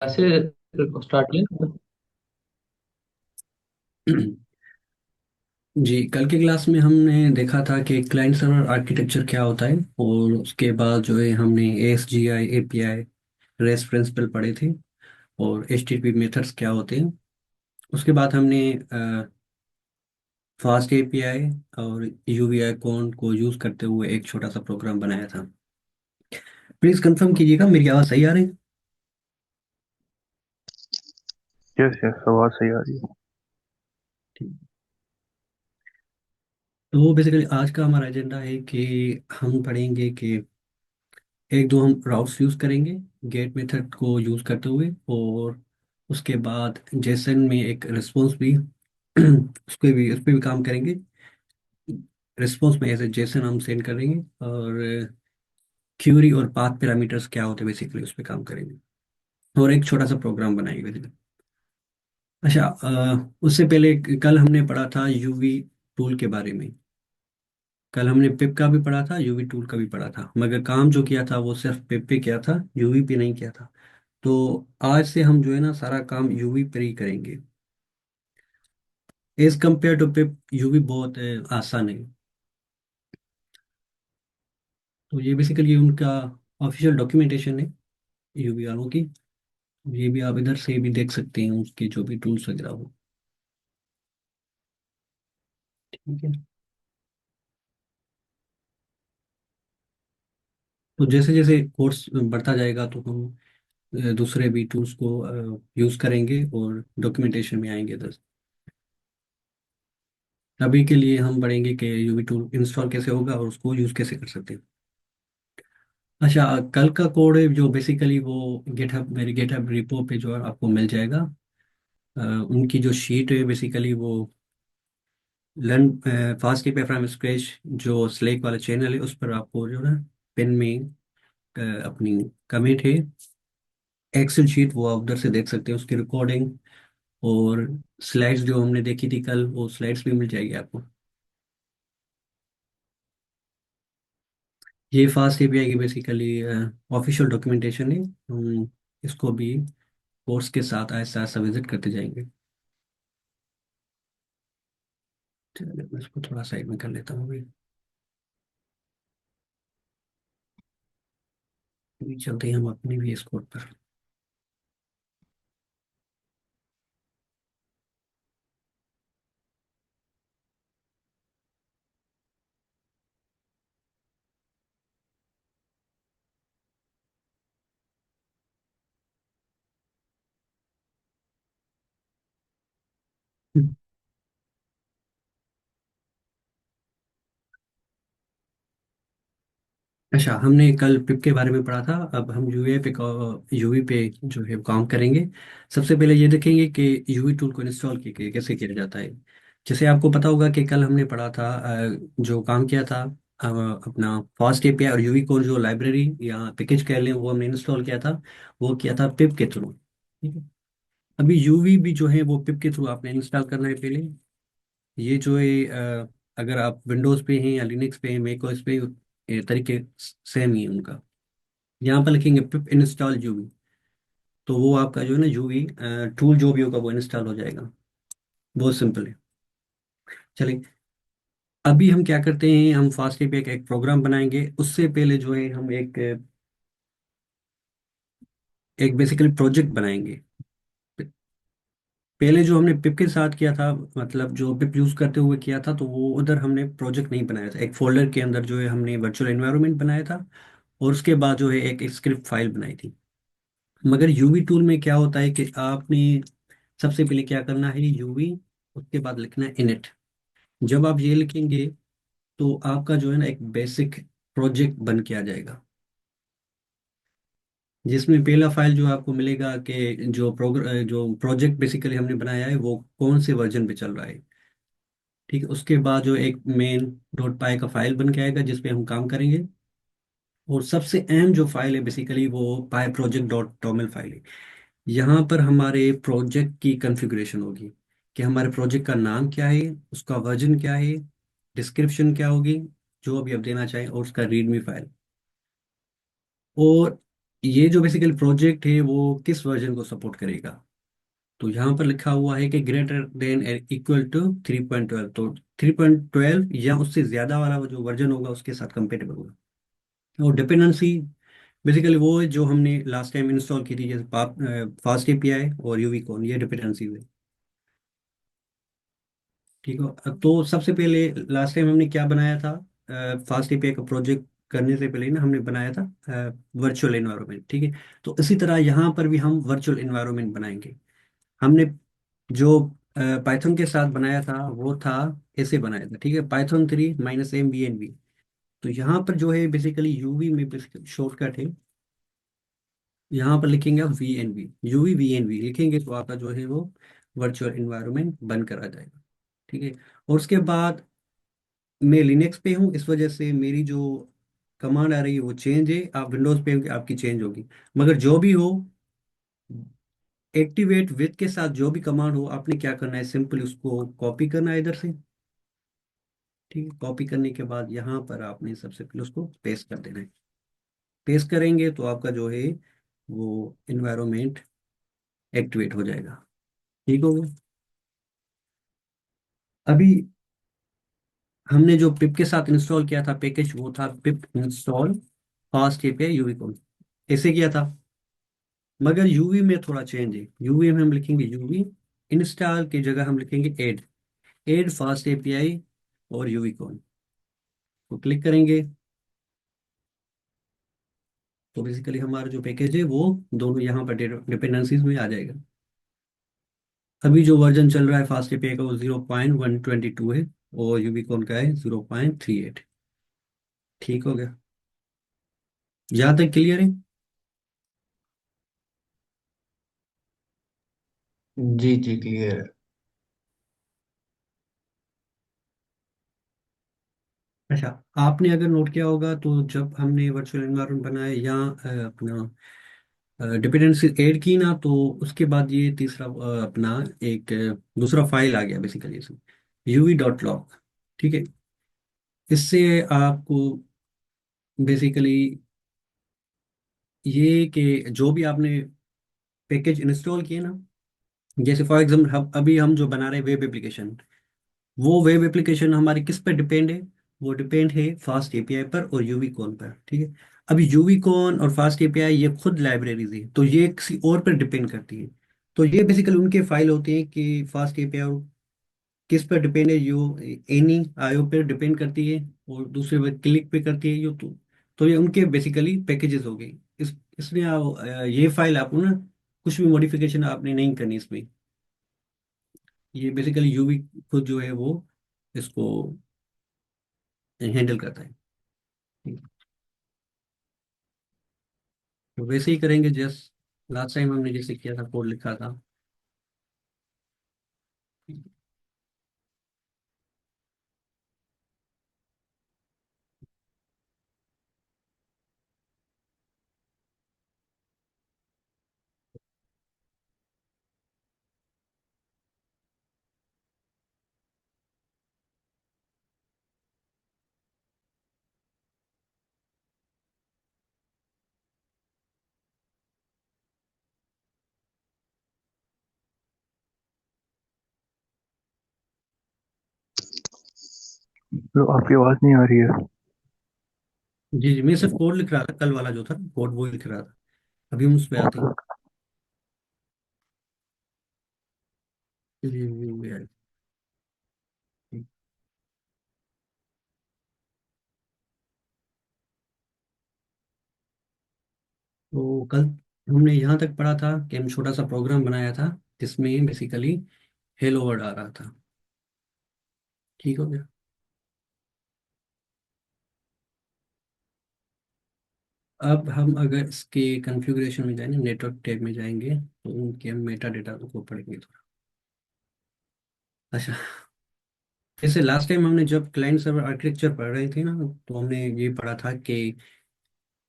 ऐसे स्टार्ट किया। जी, कल की क्लास में हमने देखा था कि क्लाइंट सर्वर आर्किटेक्चर क्या होता है, और उसके बाद जो है हमने S G I A P I REST principle पढ़े थे, और H T T P methods क्या होते हैं। उसके बाद हमने फास्ट ए पी आई और यू वी आई कॉन को यूज़ करते हुए एक छोटा सा प्रोग्राम बनाया था। प्लीज़ कंफर्म कीजिएगा मेरी आवाज़ सही आ रही है। यस यस, आवाज सही आ रही है। ठीक। तो बेसिकली आज का हमारा एजेंडा है कि हम पढ़ेंगे कि एक दो हम राउट्स यूज करेंगे गेट मेथड को यूज करते हुए, और उसके बाद जेसन में एक रिस्पॉन्स भी उस पर भी काम करेंगे। रिस्पॉन्स में ऐसे जेसन हम सेंड करेंगे, और क्यूरी और पाथ पैरामीटर्स क्या होते हैं बेसिकली उस पर काम करेंगे, और एक छोटा सा प्रोग्राम बनाएंगे बेसिकली। अच्छा, उससे पहले कल हमने पढ़ा था यूवी टूल के बारे में। कल हमने पिप का भी पढ़ा था, यूवी टूल का भी पढ़ा था, मगर काम जो किया था वो सिर्फ पिप पे किया था, यूवी पे नहीं किया था। तो आज से हम जो है ना सारा काम यूवी पर ही करेंगे। As compared to pip uv बहुत आसान है। तो ये बेसिकली उनका ऑफिशियल डॉक्यूमेंटेशन है यूवी वालों की। ये भी आप इधर से भी देख सकते हैं उसके जो भी टूल्स वगैरह हो। ठीक है। तो जैसे जैसे कोर्स बढ़ता जाएगा तो हम दूसरे भी टूल्स को यूज करेंगे और डॉक्यूमेंटेशन में आएंगे इधर। अभी के लिए हम पढ़ेंगे कि यूवी टूल इंस्टॉल कैसे होगा और उसको यूज कैसे कर सकते हैं। अच्छा, कल का कोड है जो बेसिकली वो गिटहब मेरी गिटहब रिपो पे जो है आपको मिल जाएगा। उनकी जो शीट है बेसिकली वो लर्न फास्ट की फ्रॉम स्क्रैच जो स्लेक वाला चैनल है उस पर आपको जो है पेन में अपनी कमिट है एक्सेल शीट, वो आप उधर से देख सकते हैं उसकी रिकॉर्डिंग। और स्लाइड्स जो हमने देखी थी कल, वो स्लाइड्स भी मिल जाएगी आपको। ये फास्ट एपीआई की बेसिकली ऑफिशियल डॉक्यूमेंटेशन है। हम इसको भी कोर्स के साथ ऐसा ऐसा विजिट करते जाएंगे। चलिए, मैं इसको थोड़ा साइड में कर लेता हूँ अभी। अभी चलते हैं हम अपनी भी स्कोर पर। अच्छा, हमने कल पिप के बारे में पढ़ा था, अब हम यूए पे यूवी पे जो है काम करेंगे। सबसे पहले ये देखेंगे कि यूवी टूल को इंस्टॉल कैसे किया जाता है। जैसे आपको पता होगा कि कल हमने पढ़ा था, जो काम किया था अपना फास्ट एपीआई और यूवी को जो लाइब्रेरी या पैकेज कह लें वो हमने इंस्टॉल किया था। वो किया था पिप के थ्रू। ठीक है। अभी यूवी भी जो है वो पिप के थ्रू आपने इंस्टॉल करना है पहले। ये जो है अगर आप विंडोज पे हैं या लिनक्स पे हैं मैक ओएस पे, ये तरीके सेम ही है उनका। यहाँ पर लिखेंगे पिप इंस्टॉल यूवी, तो वो आपका जो है ना यूवी टूल जो भी होगा वो इंस्टॉल हो जाएगा। बहुत सिंपल है। चलिए, अभी हम क्या करते हैं, हम फास्टली पे एक प्रोग्राम बनाएंगे। उससे पहले जो है हम एक बेसिकली प्रोजेक्ट बनाएंगे। पहले जो हमने पिप के साथ किया था, मतलब जो पिप यूज करते हुए किया था, तो वो उधर हमने प्रोजेक्ट नहीं बनाया था। एक फोल्डर के अंदर जो है हमने वर्चुअल एनवायरनमेंट बनाया था, और उसके बाद जो है एक स्क्रिप्ट फाइल बनाई थी। मगर यूवी टूल में क्या होता है कि आपने सबसे पहले क्या करना है, यूवी, उसके बाद लिखना है इनिट। जब आप ये लिखेंगे तो आपका जो है ना एक बेसिक प्रोजेक्ट बन के आ जाएगा, जिसमें पहला फाइल जो आपको मिलेगा कि जो प्रोजेक्ट बेसिकली हमने बनाया है वो कौन से वर्जन पे चल रहा है। ठीक है। उसके बाद जो एक मेन डॉट पाई का फाइल बन के आएगा जिसपे हम काम करेंगे। और सबसे अहम जो फाइल है बेसिकली वो पाई प्रोजेक्ट डॉट टॉमल फाइल है। यहाँ पर हमारे प्रोजेक्ट की कॉन्फ़िगरेशन होगी कि हमारे प्रोजेक्ट का नाम क्या है, उसका वर्जन क्या है, डिस्क्रिप्शन क्या होगी, जो भी आप देना चाहें, और उसका रीडमी फाइल। ये जो बेसिकली प्रोजेक्ट है वो किस वर्जन को सपोर्ट करेगा। तो यहाँ पर लिखा हुआ है कि ग्रेटर देन इक्वल टू 3.12, तो 3.12 या उससे ज्यादा वाला वो जो वर्जन होगा उसके साथ कंपेटेबल होगा। और डिपेंडेंसी बेसिकली वो है जो हमने लास्ट टाइम इंस्टॉल की थी, जैसे फास्ट एपीआई और यूवी कॉन, ये डिपेंडेंसी है। ठीक है, तो सबसे पहले लास्ट टाइम हमने क्या बनाया था, फास्ट एपीआई का प्रोजेक्ट करने से पहले ना हमने बनाया था वर्चुअल एनवायरनमेंट। ठीक है, तो इसी तरह यहाँ पर भी हम वर्चुअल एनवायरनमेंट बनाएंगे। हमने जो पाइथन के साथ बनाया था वो था, ऐसे बनाया था, ठीक है, Python 3 -m v n v। तो यहाँ पर जो है बेसिकली यूवी में बेसिकली शॉर्टकट है। यहाँ पर लिखेंगे आप VNV, UV VNV लिखेंगे तो आपका जो है वो वर्चुअल इन्वायरमेंट बनकर आ जाएगा। ठीक है, और उसके बाद मैं लिनक्स पे हूँ, इस वजह से मेरी जो कमांड आ रही है वो चेंज है। आप विंडोज पे होंगे आपकी चेंज होगी। मगर जो भी हो, एक्टिवेट विथ के साथ जो भी कमांड हो आपने क्या करना है, सिंपल उसको कॉपी करना है इधर से। ठीक है, कॉपी करने के बाद यहाँ पर आपने सबसे पहले उसको पेस्ट कर देना है। पेस्ट करेंगे तो आपका जो है वो इन्वायरमेंट एक्टिवेट हो जाएगा। ठीक हो गया। अभी हमने जो पिप के साथ इंस्टॉल किया था पैकेज वो था पिप इंस्टॉल फास्ट एपीआई यूवी। ऐसे किया था, मगर यूवी में थोड़ा चेंज है। यूवी में हम लिखेंगे यूवी इंस्टॉल की जगह हम लिखेंगे एड, एड फास्ट एपीआई और यूवी कॉन को क्लिक करेंगे। तो बेसिकली हमारा जो पैकेज है वो दोनों यहाँ पर डिपेंडेंसीज में आ जाएगा। अभी जो वर्जन चल रहा है फास्ट एपीआई का वो 0.122 है, और यूबीकॉन का है 0.38। ठीक हो गया, यहाँ तक क्लियर है। जी जी क्लियर है। अच्छा, आपने अगर नोट किया होगा तो जब हमने वर्चुअल एनवायरनमेंट बनाया या अपना डिपेंडेंसी ऐड की ना, तो उसके बाद ये तीसरा अपना एक दूसरा फाइल आ गया बेसिकली इसमें, uv.log। ठीक है, इससे आपको बेसिकली ये कि जो भी आपने पैकेज इंस्टॉल किए ना, जैसे फॉर एग्जाम्पल हम अभी हम जो बना रहे हैं वेब एप्लीकेशन, वो वेब एप्लीकेशन हमारी किस पर डिपेंड है, वो डिपेंड है फास्ट एपीआई पर और यूवी कॉन पर। ठीक है, अभी यूवी कॉन और फास्ट एपीआई ये खुद लाइब्रेरीज है, तो ये किसी और पर डिपेंड करती है। तो ये बेसिकली उनके फाइल होते हैं कि फास्ट एपीआई किस पर डिपेंड है, यो एनी आईओ पर डिपेंड करती है, और दूसरे पर क्लिक पे करती है यो। तो ये उनके बेसिकली पैकेजेस हो गए। इसमें ये फाइल आपको ना कुछ भी मॉडिफिकेशन आपने नहीं करनी इसमें। ये बेसिकली यूवी खुद जो है वो इसको हैंडल करता है। ठीक है? तो वैसे ही करेंगे जस्ट लास्ट टाइम हमने जैसे किया था, कोड लिखा था। तो आपकी आवाज नहीं आ रही है। जी जी, मैं सिर्फ कोड लिख रहा था, कल वाला जो था कोड वो लिख रहा था। अभी हम उस पे आते हैं। जी। तो कल हमने यहाँ तक पढ़ा था कि हम छोटा सा प्रोग्राम बनाया था जिसमें बेसिकली हेलो वर्ड आ रहा था। ठीक हो गया। अब हम अगर इसके कॉन्फ़िगरेशन में जाएंगे, नेटवर्क टैब में जाएंगे, तो उनके हम मेटा डेटा को पढ़ेंगे थोड़ा। अच्छा, जैसे लास्ट टाइम हमने जब क्लाइंट सर्वर आर्किटेक्चर पढ़ रहे थे ना, तो हमने ये पढ़ा था कि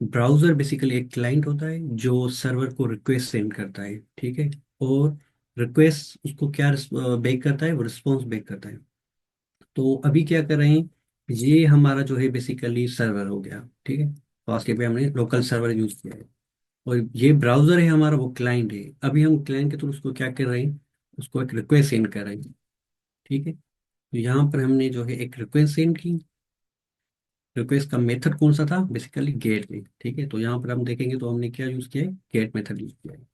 ब्राउजर बेसिकली एक क्लाइंट होता है जो सर्वर को रिक्वेस्ट सेंड करता है। ठीक है, और रिक्वेस्ट उसको क्या बेक करता है, वो रिस्पॉन्स बेक करता है। तो अभी क्या कर रहे हैं, ये हमारा जो है बेसिकली सर्वर हो गया। ठीक है, फास्ट पे हमने लोकल सर्वर यूज किया है। और ये ब्राउजर है हमारा, वो क्लाइंट है। अभी हम क्लाइंट के थ्रू उसको क्या कर रहे हैं, उसको एक रिक्वेस्ट सेंड कर रहे हैं। ठीक है, तो यहाँ पर हमने जो है एक रिक्वेस्ट सेंड की। रिक्वेस्ट का मेथड कौन सा था, बेसिकली गेट में। ठीक है, तो यहाँ पर हम देखेंगे तो हमने क्या यूज़ किया है, गेट मेथड यूज़ किया है।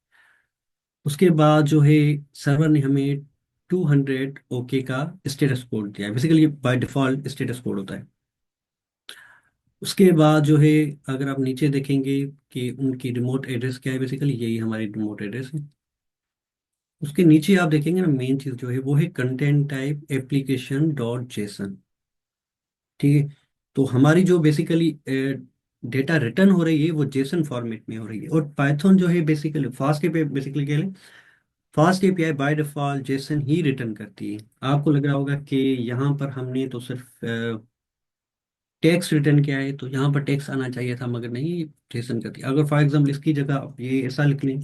उसके बाद जो है सर्वर ने हमें 200 ओके का स्टेटस कोड दिया है। Basically by default status code होता है। उसके बाद जो है, अगर आप नीचे देखेंगे कि उनकी रिमोट एड्रेस क्या है, बेसिकली यही हमारी रिमोट एड्रेस है। उसके नीचे आप देखेंगे ना, मेन चीज जो है वो है content type application dot JSON. ठीक है, तो हमारी जो बेसिकली डेटा रिटर्न हो रही है वो जेसन फॉर्मेट में हो रही है। और पाइथन जो है बेसिकली फास्ट एपीआई, बेसिकली क्या है, fast API by default Jason he return करती है। आपको लग रहा होगा कि यहाँ पर हमने तो सिर्फ टेक्स्ट रिटर्न किया है, तो यहाँ पर टेक्स्ट आना चाहिए था, मगर नहीं, जेसन करती है। अगर फॉर एग्जाम्पल इसकी जगह आप ये ऐसा लिख लें।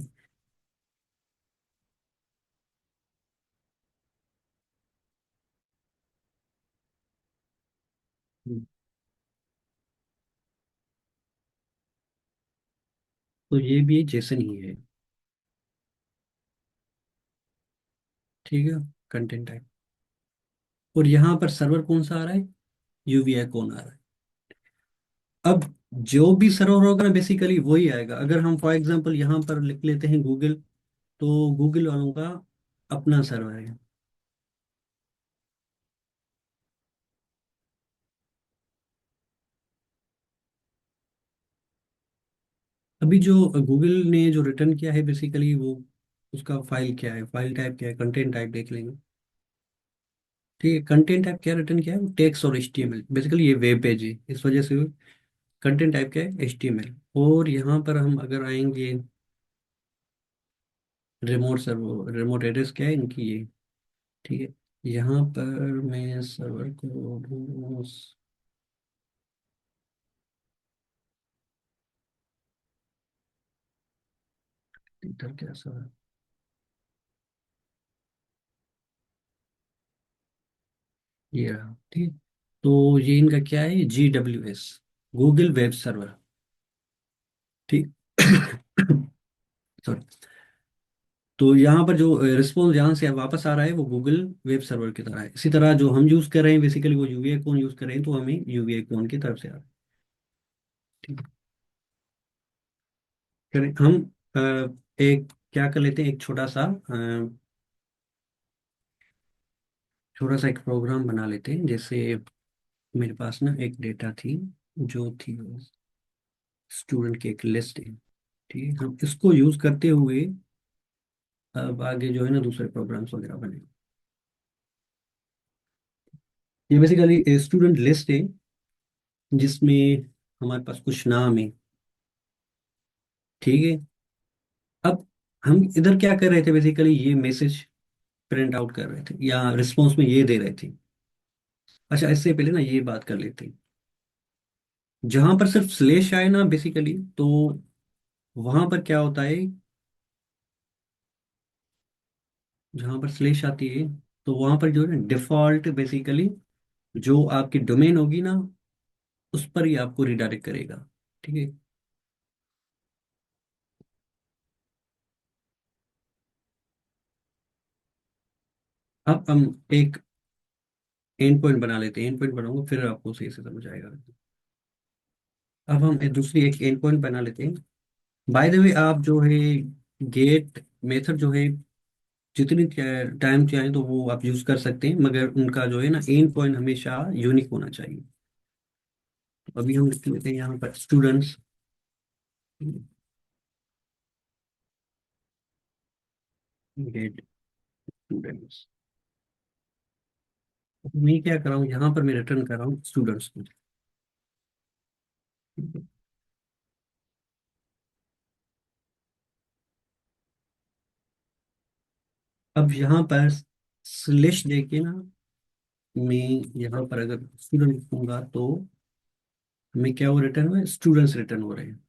तो ये भी जेसन ही है। ठीक है, कंटेंट टाइप। और यहाँ पर सर्वर कौन सा आ रहा है, यूवीआई कौन आ रहा है। अब जो भी सर्वर होगा ना, बेसिकली वही आएगा। अगर हम फॉर एग्जांपल यहाँ पर लिख लेते हैं गूगल, तो गूगल वालों का अपना सर्वर है। अभी जो गूगल ने जो रिटर्न किया है बेसिकली वो, उसका फाइल क्या है, फाइल टाइप क्या है, कंटेंट टाइप देख लेंगे। ठीक है, कंटेंट टाइप क्या रिटर्न किया है, टेक्स्ट और एचटीएमएल। बेसिकली ये वेब पेज है, इस वजह से कंटेंट टाइप क्या है, एचटीएमएल। और यहाँ पर हम अगर आएंगे, रिमोट सर्वर, रिमोट एड्रेस क्या है इनकी, ये। ठीक है, यहाँ पर मैं सर्वर को ढूंढूं, इधर क्या सर्वर, ये रहा। ठीक, तो ये इनका क्या है, GWS, गूगल वेब सर्वर। ठीक सॉरी। तो यहाँ पर जो रिस्पॉन्स जहाँ से वापस आ रहा है वो गूगल वेब सर्वर की तरह है। इसी तरह जो हम यूज़ कर रहे हैं बेसिकली वो यूवीआई कौन यूज़ कर रहे हैं, तो हमें यूवीआई कौन की तरफ से आ रहा है। ठीक है, फिर हम एक क्या कर लेते हैं, एक छोटा सा एक प्रोग्राम बना लेते हैं। जैसे मेरे पास ना एक डेटा थी, जो थी स्टूडेंट की एक लिस्ट है। ठीक है, हम इसको यूज करते हुए अब आगे जो है ना दूसरे प्रोग्राम्स वगैरह बने। ये बेसिकली स्टूडेंट लिस्ट है, जिसमें हमारे पास कुछ नाम है। ठीक है, अब हम इधर क्या कर रहे थे, बेसिकली ये मैसेज प्रिंट आउट कर रहे थे या रिस्पॉन्स में ये दे रहे थे। अच्छा, इससे पहले ना ये बात कर लेते हैं, जहां पर सिर्फ स्लेश आए ना बेसिकली, तो वहां पर क्या होता है, जहां पर स्लेश आती है तो वहां पर जो है ना डिफॉल्ट बेसिकली जो आपकी डोमेन होगी ना, उस पर ही आपको रिडायरेक्ट करेगा। ठीक है, अब हम एक एंड पॉइंट बना लेते हैं। एंड पॉइंट बनाऊंगा फिर आपको सही से समझ आएगा। अब हम दूसरी एक एंड पॉइंट बना लेते हैं। बाय द वे, आप जो है गेट मेथड जो है जितनी टाइम चाहे तो वो आप यूज कर सकते हैं, मगर उनका जो है ना एंड पॉइंट हमेशा यूनिक होना चाहिए। तो अभी हम लिख लेते हैं यहाँ पर स्टूडेंट्स, गेट स्टूडेंट्स। मैं क्या कर रहा हूँ, यहाँ पर मैं रिटर्न कर रहा हूँ स्टूडेंट्स को। अब यहाँ पर स्लैश देके ना, मैं यहाँ पर अगर स्टूडेंट लिखूंगा तो हमें क्या वो रिटर्न हुआ, स्टूडेंट्स रिटर्न हो रहे हैं।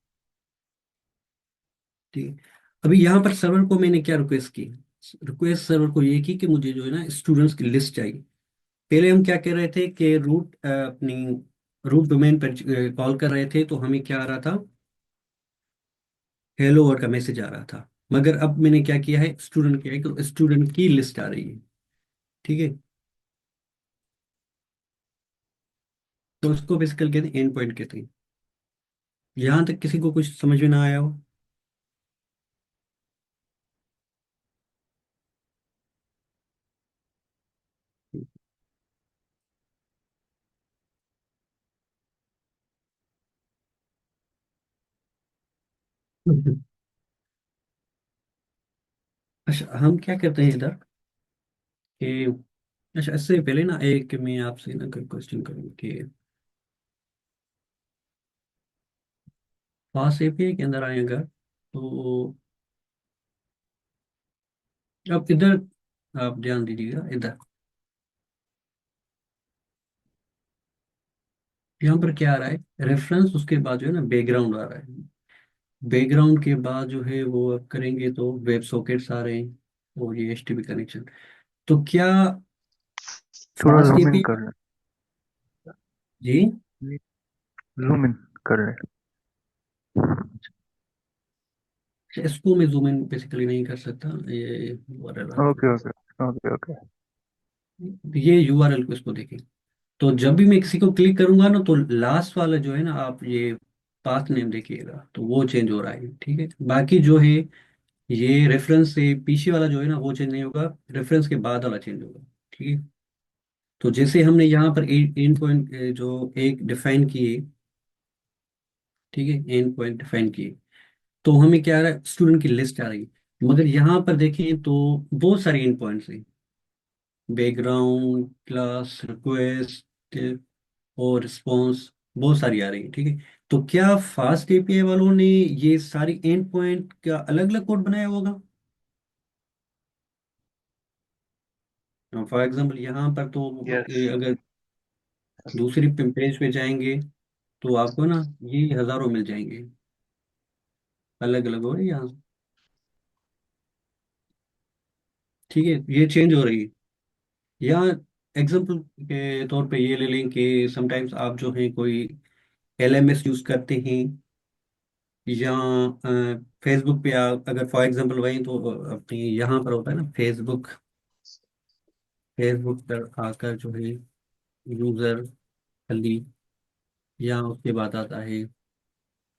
ठीक है, अभी यहाँ पर सर्वर को मैंने क्या रिक्वेस्ट की, रिक्वेस्ट सर्वर को ये की कि मुझे जो है ना स्टूडेंट्स की लिस्ट चाहिए। पहले हम क्या कह रहे थे कि रूट अपनी रूट डोमेन पर कॉल कर रहे थे, तो हमें क्या आ रहा था, हेलो वर्ल्ड का मैसेज आ रहा था। मगर अब मैंने क्या किया है, स्टूडेंट किया है, तो स्टूडेंट की लिस्ट आ रही है। ठीक है। तो उसको बेसिकली कहते हैं एंड पॉइंट कहते हैं। यहाँ तक किसी को कुछ समझ में ना आया हो? अच्छा, हम क्या करते हैं इधर कि, अच्छा इससे पहले ना एक मैं आपसे ना कोई क्वेश्चन करूँ कि फास्ट एपीआई के अंदर आएगा तो अब इधर आप ध्यान दीजिएगा इधर। यहाँ पर क्या आ रहा है, रेफरेंस, उसके बाद जो है ना बैकग्राउंड आ रहा है। बैकग्राउंड के बाद जो है वो आप करेंगे तो वेब सॉकेट्स आ रहे हैं और ये एचटीटीपी कनेक्शन। तो क्या थोड़ा फास्ट जूम इन एपीआई? कर जी। लें, जूम इन कर लें। इसको मैं जूम इन बेसिकली नहीं कर सकता, ये यूआरएल आपको, ओके ओके ओके ओके। ये यूआरएल को इसको देखें। तो जब भी मैं किसी को क्लिक करूंगा ना, तो लास्ट वाला जो है ना, आप ये पाथ नेम देखिएगा तो वो चेंज हो रहा है। ठीक है, बाकी जो है ये रेफरेंस से पीछे वाला जो है ना वो चेंज नहीं होगा, रेफरेंस के बाद वाला चेंज होगा। ठीक है। तो जैसे हमने यहाँ पर एंड पॉइंट जो एक डिफाइन किए, ठीक है, एंड पॉइंट डिफाइन किए, तो हमें क्या आ रहा है, स्टूडेंट की लिस्ट आ रही है। मगर यहाँ पर देखें तो बहुत सारे एंड पॉइंट्स हैं, बैकग्राउंड, क्लास, रिक्वेस्ट और रिस्पॉन्स, बहुत सारी आ रही है। ठीक है। तो क्या फास्ट एपीआई वालों ने ये सारी एंड पॉइंट का अलग अलग कोड बनाया होगा? फॉर एग्जांपल यहाँ पर तो यस। अगर दूसरी पेज पे जाएंगे तो आपको ना ये हजारों मिल जाएंगे, अलग अलग हो रही है यहाँ। ठीक है, ये चेंज हो रही है। यहाँ एग्जांपल के तौर पे ये ले लें कि समटाइम्स आप जो है कोई एलएमएस यूज करते हैं, या फेसबुक पे आप अगर फॉर एग्जांपल वहीं तो अपनी यहाँ पर होता है ना फेसबुक, फेसबुक पर आकर जो है यूजर खाली, या उसके बाद आता है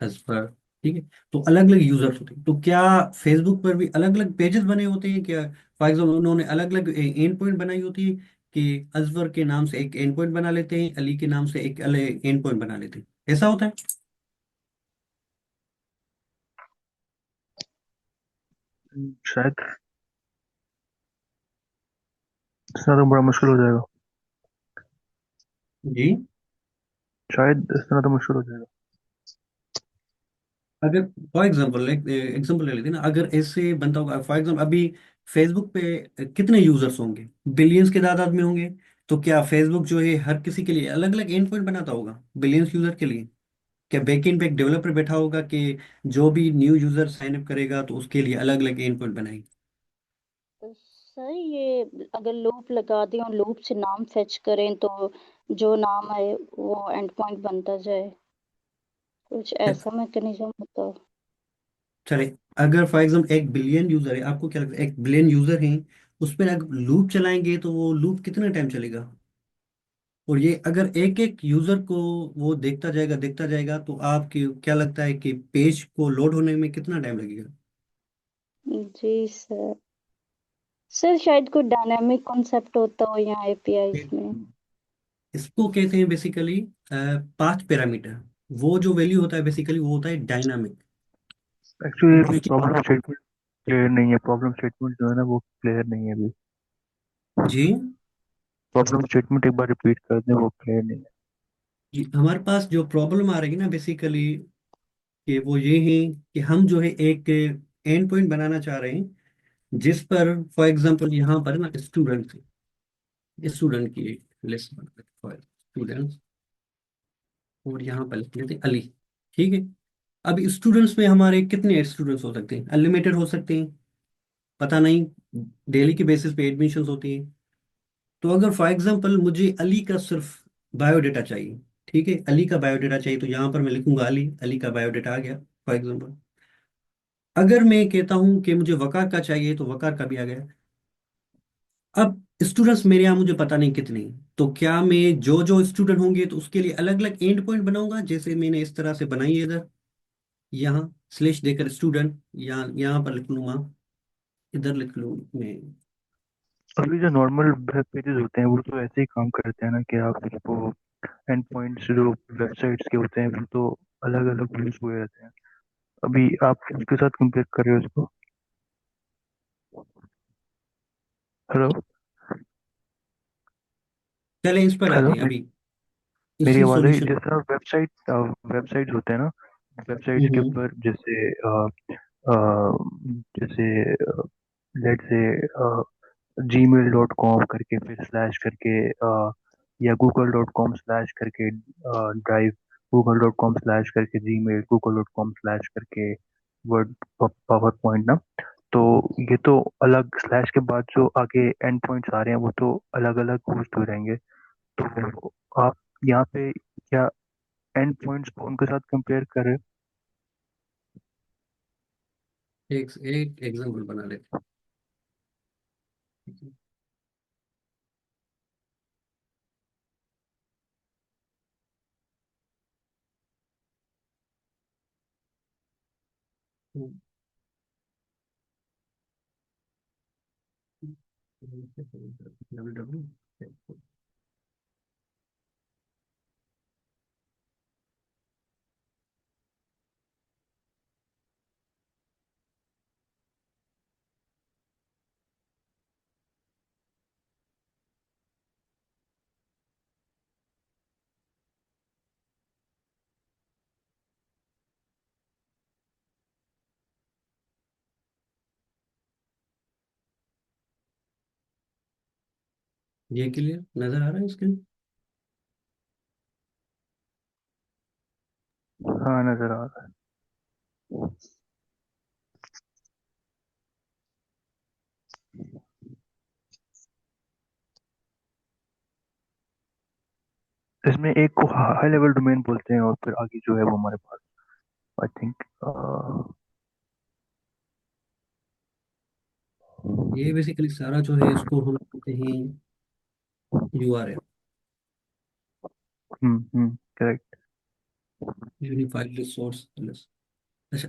हस्पर। ठीक है। तो अलग अलग यूजर्स होते हैं, तो क्या फेसबुक पर भी अलग अलग पेजेस बने होते हैं क्या? फॉर एग्जाम्पल उन्होंने अलग अलग एंड पॉइंट बनाई होती है कि अजवर के नाम से एक एंड पॉइंट बना लेते हैं, अली के नाम से एक अलग एंड पॉइंट बना लेते हैं, ऐसा होता है? शायद इतना तो बड़ा मुश्किल हो जाएगा। जी। शायद इतना तो मुश्किल हो जाएगा। अगर फॉर एग्जाम्पल एक एग्जाम्पल ले लेते हैं ना, अगर ऐसे बनता होगा फॉर एग्जाम्पल अभी फेसबुक पे कितने यूजर्स होंगे, बिलियंस के तादाद में होंगे। तो क्या फेसबुक जो है हर किसी के लिए अलग अलग एंड पॉइंट बनाता होगा बिलियंस यूजर के लिए? क्या बैकएंड पे एक डेवलपर बैठा होगा कि जो भी न्यू यूजर साइन अप करेगा तो उसके लिए अलग अलग एंड पॉइंट बनाएंगे? तो सर ये अगर लूप लगा दें और लूप से नाम फेच करें तो जो नाम है वो एंड पॉइंट बनता जाए, कुछ ऐसा मैकेनिज्म होता है। चले, अगर फॉर एग्जाम्पल एक बिलियन यूजर है, आपको क्या लगता है, एक बिलियन यूजर है, उस पर अगर लूप चलाएंगे तो वो लूप कितना टाइम चलेगा? और ये अगर एक एक यूजर को वो देखता जाएगा तो आपकी क्या लगता है कि पेज को लोड होने में कितना टाइम लगेगा? जी सर। सर शायद कोई डायनामिक कॉन्सेप्ट होता हो यहाँ एपीआईज में। इसको कहते हैं बेसिकली पाथ पैरामीटर। वो जो वैल्यू होता है बेसिकली वो होता है डायनामिक। एक्चुअली और अभी उसकी, प्रॉब्लम स्टेटमेंट क्लियर नहीं है। प्रॉब्लम स्टेटमेंट जो है ना वो क्लियर नहीं है अभी। जी, प्रॉब्लम स्टेटमेंट एक बार रिपीट कर दें, वो क्लियर नहीं है। जी हमारे पास जो प्रॉब्लम आ रही है ना बेसिकली, कि वो ये है कि हम जो है एक एंड पॉइंट बनाना चाह रहे हैं जिस पर फॉर एग्जांपल यहाँ पर ना स्टूडेंट, स्टूडेंट की एक लिस्ट बना फॉर स्टूडेंट, और यहाँ पर लिख लेते हैं अली। ठीक है। अब स्टूडेंट्स में हमारे कितने स्टूडेंट्स हो सकते हैं? अनलिमिटेड हो सकते हैं, पता नहीं, डेली के बेसिस पे एडमिशन्स होती हैं। तो अगर फॉर एग्जांपल मुझे अली का सिर्फ बायोडाटा चाहिए, ठीक है, अली का बायोडाटा चाहिए, तो यहाँ पर मैं लिखूंगा अली, अली का बायोडाटा आ गया फॉर एग्जांपल। अगर मैं कहता हूँ कि मुझे वकार का चाहिए तो वकार का भी आ गया। अब स्टूडेंट्स मेरे यहाँ मुझे पता नहीं कितने हैं, तो क्या मैं जो जो स्टूडेंट होंगे तो उसके लिए अलग अलग एंड पॉइंट बनाऊंगा, जैसे मैंने इस तरह से बनाई है इधर, यहाँ स्लेश देकर स्टूडेंट, यहाँ पर लिख लूंगा, इधर लिख लूँ मैं। अभी जो नॉर्मल वेब पेजेस होते हैं वो तो ऐसे ही काम करते हैं ना कि आप उसको एंड पॉइंट्स जो वेबसाइट्स के होते हैं वो तो अलग अलग यूज हुए रहते हैं। अभी आप उसके साथ कंपेयर कर रहे हो उसको। हेलो। चले इस पर हेलो। आते हैं अभी, मेरी इसी आवाज़ आई सॉल्यूशन। जैसा वेबसाइट होते हैं ना, वेबसाइट्स के हम्म। ऊपर जैसे लेट से gmail.com करके फिर स्लैश करके या google.com स्लैश करके ड्राइव, google.com स्लैश करके जीमेल, google.com स्लैश करके वर्ड, पावर पॉइंट ना। तो ये तो अलग स्लैश के बाद जो आगे एंड पॉइंट्स आ रहे हैं वो तो अलग अलग होस्ट हो जाएंगे। तो आप यहाँ पे क्या एंड पॉइंट्स को उनके साथ कंपेयर कर रहे एक एक एग्जांपल बना लेते हैं। www। ये क्लियर नजर आ रहा है स्क्रीन? हो? हाँ, नजर आ रहा है। इसमें एक को हाई लेवल डोमेन बोलते हैं और फिर आगे जो है वो हमारे पास आई थिंक ये बेसिकली सारा जो है इसको हम कहते हैं यूआरएल, करेक्ट। Unified resource. अच्छा,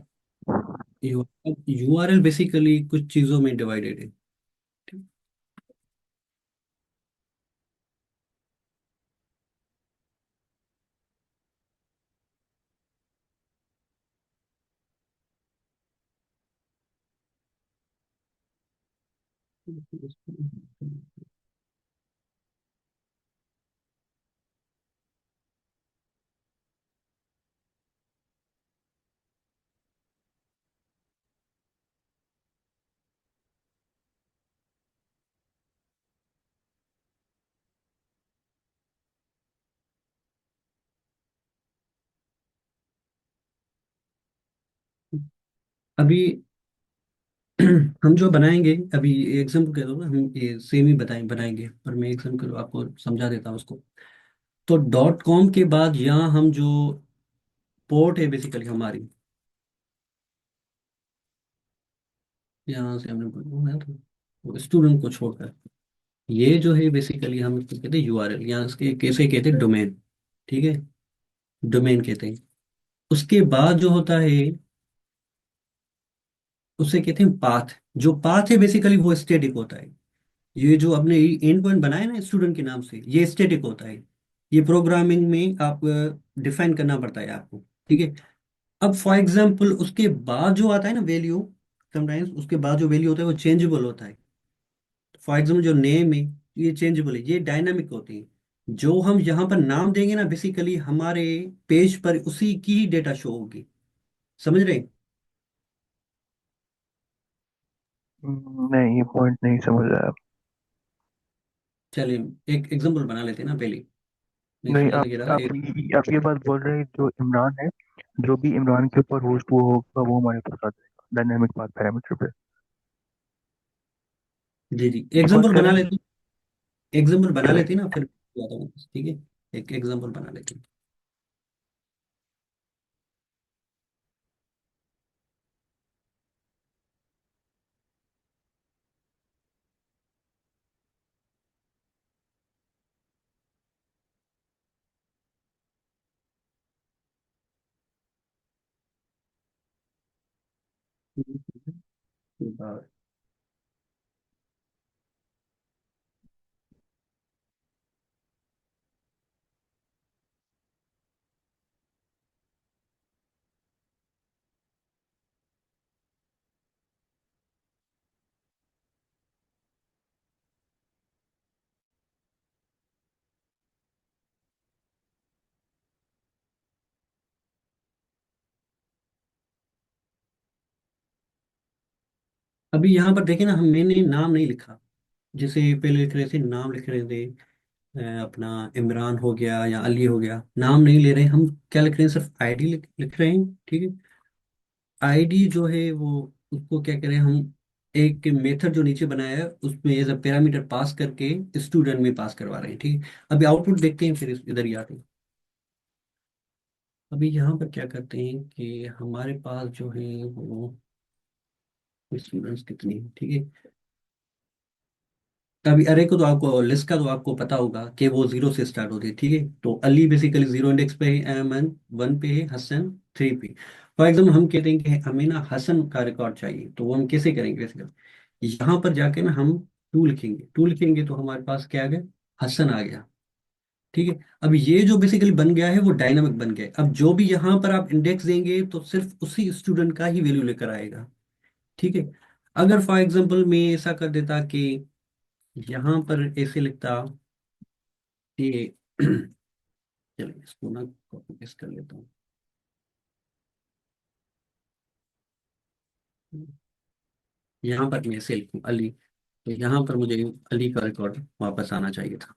यूआरएल बेसिकली कुछ चीजों में डिवाइडेड है। ठीक है? अभी हम जो बनाएंगे, अभी एग्जाम्पल कह दो ना, हम ये सेम ही बनाएंगे, पर मैं एग्जाम्पल आपको समझा देता हूँ उसको। तो डॉट कॉम के बाद यहाँ हम जो पोर्ट है बेसिकली हमारी, यहाँ से हमने बोला तो स्टूडेंट को छोड़कर, ये जो है बेसिकली हम इसको कहते हैं यूआरएल, यहाँ इसके कैसे कहते हैं डोमेन। ठीक है, डोमेन कहते हैं। उसके बाद जो होता है उसे कहते हैं पाथ। जो पाथ है बेसिकली वो स्टैटिक होता है। ये जो आपने एंड पॉइंट बनाया ना स्टूडेंट के नाम से, ये स्टैटिक होता है। ये प्रोग्रामिंग में आप डिफाइन करना पड़ता है आपको। ठीक है। अब फॉर एग्जांपल उसके बाद जो आता है ना वैल्यू, समटाइम्स उसके बाद जो वैल्यू होता है वो चेंजेबल होता है। फॉर एग्जाम्पल जो नेम है, ये चेंजेबल है, ये डायनामिक होती है। जो हम यहाँ पर नाम देंगे ना बेसिकली हमारे पेज पर उसी की ही डेटा शो होगी। समझ रहे हैं? नहीं, ये पॉइंट नहीं समझ आया। चलिए एक एग्जांपल बना लेते हैं ना पहले। मैं नहीं, इसमें जैसे कह रहा एक। आप ये बात बोल रहे हैं जो इमरान है, जो भी इमरान के ऊपर होस्ट वो होगा वो हमारे पास आ जाएगा डायनेमिक पाथ पैरामीटर पे। जी जी, ये बात एग्जांपल कर बना रहे हैं। लेते हैं, एग्जांपल बना लेते करेक्ट। हैं ना फिर बताता हूँ। ठीक है, एक एग्जांपल बना लेते हैं। और अभी यहाँ पर देखें ना, हम मैंने नाम नहीं लिखा। जैसे पहले लिख रहे थे, नाम लिख रहे थे, अपना इमरान हो गया या अली हो गया, नाम नहीं ले रहे हैं हम। क्या लिख रहे हैं, सिर्फ आईडी लिख रहे हैं, ठीक है। आईडी जो है वो, उसको क्या करें हम, एक मेथड जो नीचे बनाया है उसमें एज अ पैरामीटर पास करके स्टूडेंट में पास करवा रहे हैं, ठीक है। अभी आउटपुट देखते हैं, फिर इधर ही आते हैं। अभी यहाँ पर क्या करते हैं कि हमारे पास जो है वो स्टूडेंट्स कितने हैं, ठीक है। अभी अरे को तो आपको, लिस्ट का तो आपको पता होगा कि वो जीरो से स्टार्ट होती है, ठीक है। तो अली बेसिकली जीरो इंडेक्स पे है, एमन वन पे है, हसन थ्री पे। फॉर एग्जाम्पल हम कहते हैं कि हमें ना हसन का रिकॉर्ड चाहिए, तो वो हम कैसे करेंगे बेसिकली, यहाँ पर जाके ना हम टू लिखेंगे तो हमारे पास क्या आ गया, हसन आ गया, ठीक है। अब ये जो बेसिकली बन गया है वो डायनामिक बन गया है। अब जो भी यहाँ पर आप इंडेक्स देंगे तो सिर्फ उसी स्टूडेंट का ही वैल्यू लेकर आएगा, ठीक है। अगर फॉर एग्जाम्पल मैं ऐसा कर देता कि यहाँ पर ऐसे लिखता कि चलिए इसको ना कॉपी पेस्ट कर लेता हूँ। यहाँ पर मैं ऐसे लिखूँ अली, तो यहाँ पर मुझे अली का रिकॉर्ड वापस आना चाहिए था।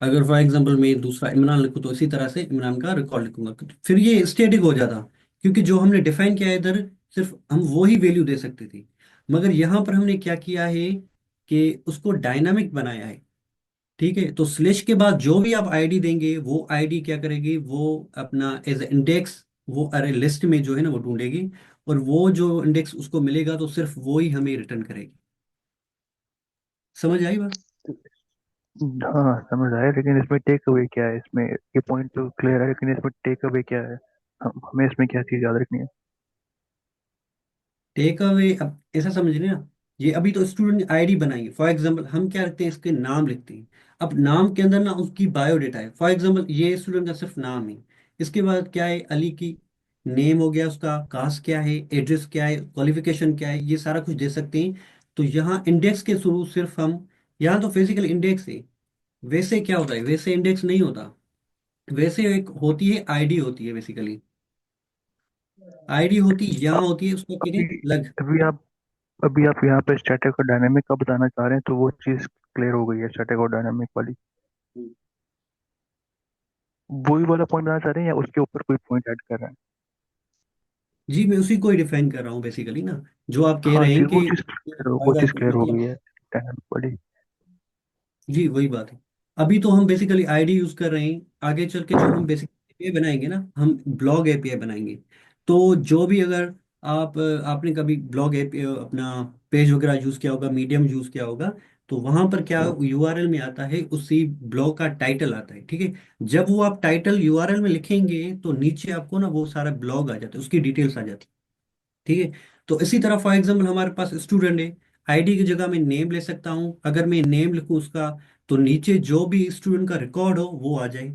अगर फॉर एग्जांपल मैं दूसरा इमरान लिखूँ तो इसी तरह से इमरान का रिकॉर्ड लिखूंगा, फिर ये स्टैटिक हो जाता। क्योंकि जो हमने डिफाइन किया है इधर, सिर्फ हम वो ही वैल्यू दे सकते थे। मगर यहाँ पर हमने क्या किया है कि उसको डायनामिक बनाया है, ठीक है। तो स्लैश के बाद जो भी आप आईडी देंगे वो आईडी क्या करेगी, वो अपना एज इंडेक्स वो अरे लिस्ट में जो है ना वो ढूंढेगी, और वो जो इंडेक्स उसको मिलेगा तो सिर्फ वो ही हमें रिटर्न करेगी। समझ आई बात? हाँ समझ आया, लेकिन इसमें टेक अवे क्या है? इसमें ये पॉइंट तो क्लियर है, लेकिन इसमें टेक अवे क्या है? हमें इसमें क्या चीज़ याद रखनी है? टेक अवे, अब ऐसा समझ लेना, ये अभी तो स्टूडेंट आईडी बनाएंगे। फॉर एग्जांपल हम क्या रखते हैं, इसके नाम लिखते हैं। अब नाम के अंदर ना उसकी बायोडेटा है। फॉर एग्जांपल ये स्टूडेंट का सिर्फ नाम है। इसके बाद क्या है, अली की नेम हो गया, उसका कास्ट क्या है, एड्रेस क्या है, क्वालिफिकेशन क्या है, ये सारा कुछ दे सकते हैं। तो यहाँ इंडेक्स के थ्रू सिर्फ हम, यहाँ तो फिजिकल इंडेक्स है। वैसे क्या होता है, वैसे इंडेक्स नहीं होता। वैसे एक होती है आईडी, होती है बेसिकली। आईडी होती यहाँ होती है, उसको कहते अभी हैं प्लग। अभी आप यहाँ पे स्टैटिक और डायनेमिक का बताना चाह रहे हैं, तो वो चीज़ क्लियर हो गई है, स्टैटिक और डायनेमिक वाली। वही वाला पॉइंट बनाना चाह रहे हैं या उसके ऊपर कोई पॉइंट ऐड कर रहे हैं? जी मैं उसी को ही डिफाइन कर रहा हूँ बेसिकली ना, जो आप कह हाँ रहे जी, हैं वो कि चीज़ क्लियर हो, वो फायदा चीज़ क्लियर हो मतलब। गई है, डायनेमिक वाली। जी वही बात है। अभी तो हम बेसिकली आईडी यूज कर रहे हैं। आगे चल के जो हम बेसिक एपीआई बनाएंगे ना, हम ब्लॉग एपीआई बनाएंगे। तो जो भी अगर आपने कभी ब्लॉग एपीआई अपना पेज वगैरह यूज किया होगा, मीडियम यूज किया होगा, तो वहां पर क्या यूआरएल में आता है, उसी ब्लॉग का टाइटल आता है, ठीक है। जब वो आप टाइटल यूआरएल में लिखेंगे तो नीचे आपको ना वो सारा ब्लॉग आ जाता है, उसकी डिटेल्स आ जाती है, ठीक है। तो इसी तरह फॉर एग्जाम्पल हमारे पास स्टूडेंट है, आईडी की जगह मैं नेम ले सकता हूँ। अगर मैं नेम लिखूँ उसका, तो नीचे जो भी स्टूडेंट का रिकॉर्ड हो वो आ जाए,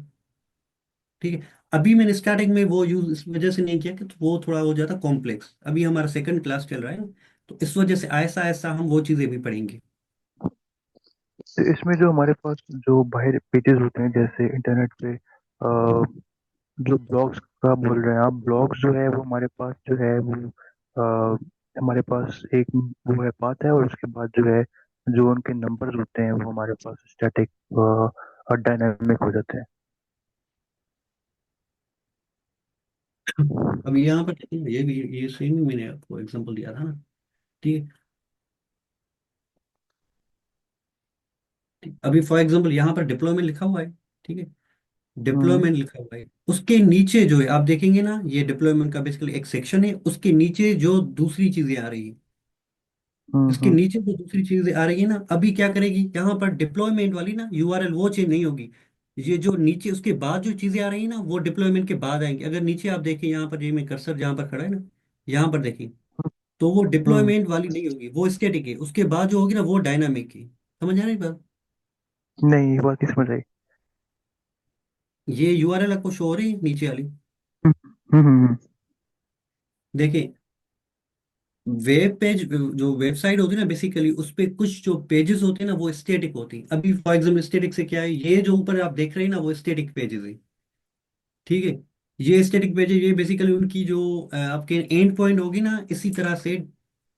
ठीक है। अभी मैंने स्टार्टिंग में वो यूज इस वजह से नहीं किया कि तो वो थोड़ा हो जाता कॉम्प्लेक्स। अभी हमारा सेकंड क्लास चल रहा है ना, तो इस वजह से ऐसा ऐसा हम वो चीजें भी पढ़ेंगे। तो इसमें जो हमारे पास जो बाहर पेजेस होते हैं, जैसे इंटरनेट पे जो ब्लॉग्स का बोल रहे हैं आप, ब्लॉग्स जो है वो हमारे पास जो है वो अ, हमारे पास एक वो है पाथ है, और उसके बाद जो है जो उनके नंबर्स होते हैं वो हमारे पास स्टैटिक और डायनामिक हो जाते हैं। अभी यहाँ पर ये भी, ये सेम ही मैंने आपको एग्जांपल दिया था ना, ठीक है। अभी फॉर एग्जांपल यहाँ पर डिप्लॉयमेंट लिखा हुआ है, ठीक है। हम्म डिप्लॉयमेंट लिखा हुआ है, उसके नीचे जो है आप देखेंगे ना, ये डिप्लॉयमेंट का बेसिकली एक सेक्शन है, उसके नीचे जो दूसरी चीजें आ रही है, इसके हम्म। नीचे जो दूसरी चीजें आ रही है ना, अभी क्या करेगी, यहाँ पर डिप्लॉयमेंट वाली ना यूआरएल वो चेंज नहीं होगी। ये जो नीचे उसके बाद जो चीजें आ रही है ना, वो डिप्लॉयमेंट के बाद आएंगी। अगर नीचे आप देखें, यहाँ पर ये मैं कर्सर जहाँ पर खड़ा है ना, यहाँ पर देखें, तो वो हम्म। डिप्लॉयमेंट वाली नहीं होगी, वो स्टैटिक है। उसके बाद जो होगी ना, वो डायनामिक है। समझ आ रही बात? नहीं, ये बात नहीं समझ आई। ये यूआरएल आपको शो हो रही है नीचे वाली? हम्म। देखिए, वेब पेज जो वेबसाइट होती है ना, बेसिकली उस पे कुछ जो पेजेस होते हैं ना, वो स्टैटिक होती है। अभी फॉर एग्जाम्पल स्टैटिक से क्या है, ये जो ऊपर आप देख रहे हैं ना, वो स्टैटिक पेजेस है। ठीक है, ये स्टैटिक पेजेस, ये बेसिकली उनकी जो आपके एंड पॉइंट होगी ना, इसी तरह से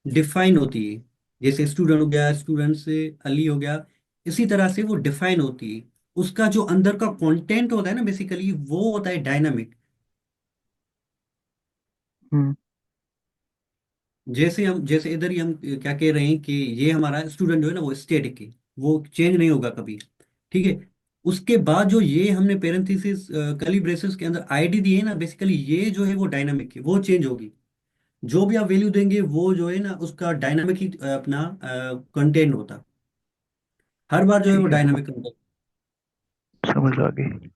डिफाइन होती है। जैसे स्टूडेंट हो गया, स्टूडेंट से अली हो गया, इसी तरह से वो डिफाइन होती है। उसका जो अंदर का कंटेंट होता है ना, बेसिकली वो होता है डायनामिक। हम्म। जैसे इधर ही हम क्या कह रहे हैं कि ये हमारा स्टूडेंट जो है ना, वो स्टैटिक है, वो चेंज नहीं होगा कभी। ठीक है, उसके बाद जो ये हमने पेरेंथेसिस कर्ली ब्रेसेस के अंदर आईडी दी है ना, बेसिकली ये जो है वो डायनामिक है, वो चेंज होगी। जो भी आप वैल्यू देंगे, वो जो है ना, उसका डायनामिक ही अपना कंटेंट होता। हर बार जो है वो ठीक है, डायनामिक कंटेंट। समझ आ गई।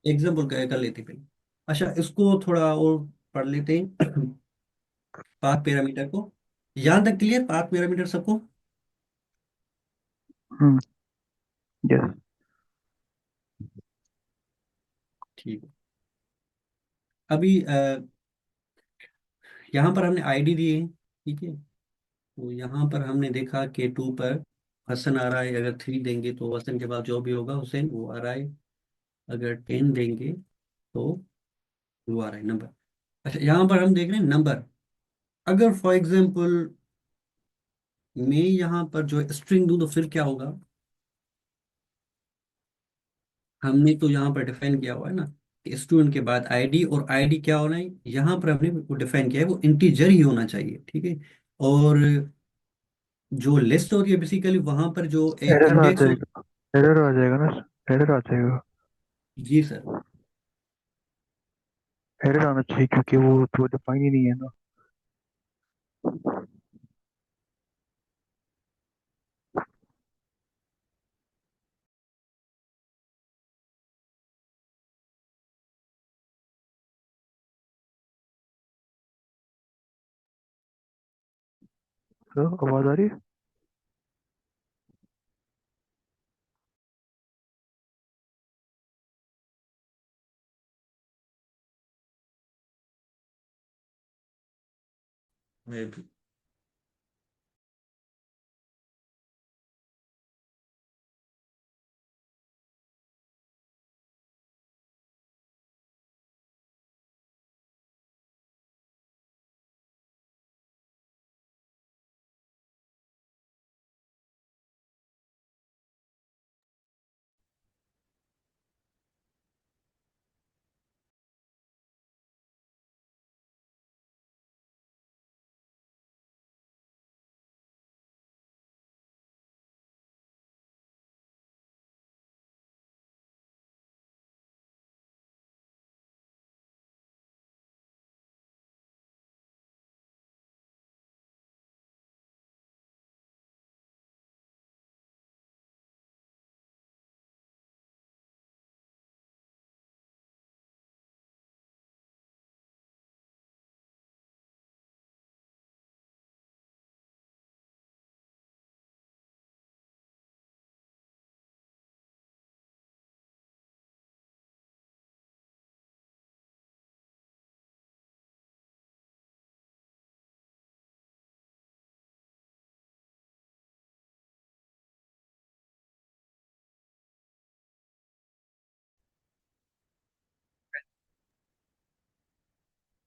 एग्जाम्पल कर लेते हैं पहले। अच्छा, इसको थोड़ा और पढ़ लेते हैं। पाथ पैरामीटर को, यहाँ तक क्लियर? पाथ पैरामीटर सबको? हम्म। यस। ठीक है। अभी यहाँ पर हमने आईडी दी है। ठीक है, तो यहाँ पर हमने देखा कि 2 पर हसन आ रहा है। अगर 3 देंगे तो हसन के बाद जो भी होगा हुसैन वो आ रहा है। अगर 10 देंगे तो वो आ रहा है नंबर। अच्छा, यहाँ पर हम देख रहे हैं नंबर। अगर फॉर एग्जाम्पल मैं यहाँ पर जो स्ट्रिंग दूं, तो फिर क्या होगा? हमने तो यहाँ पर डिफाइन किया हुआ है ना कि स्टूडेंट के बाद आईडी, और आईडी क्या होना है, यहाँ पर हमने वो डिफाइन किया है, वो इंटीजर ही होना चाहिए। ठीक है, और जो लिस्ट होती है बेसिकली, वहां पर जो एक एरर आ इंडेक्स होता जाएगा। एरर आ जाएगा ना। एरर आ जाएगा। है। जी सर। एरर आना चाहिए क्योंकि वो तो डिफाइन ही नहीं है ना। तो आवाज आ रही है? मैं भी।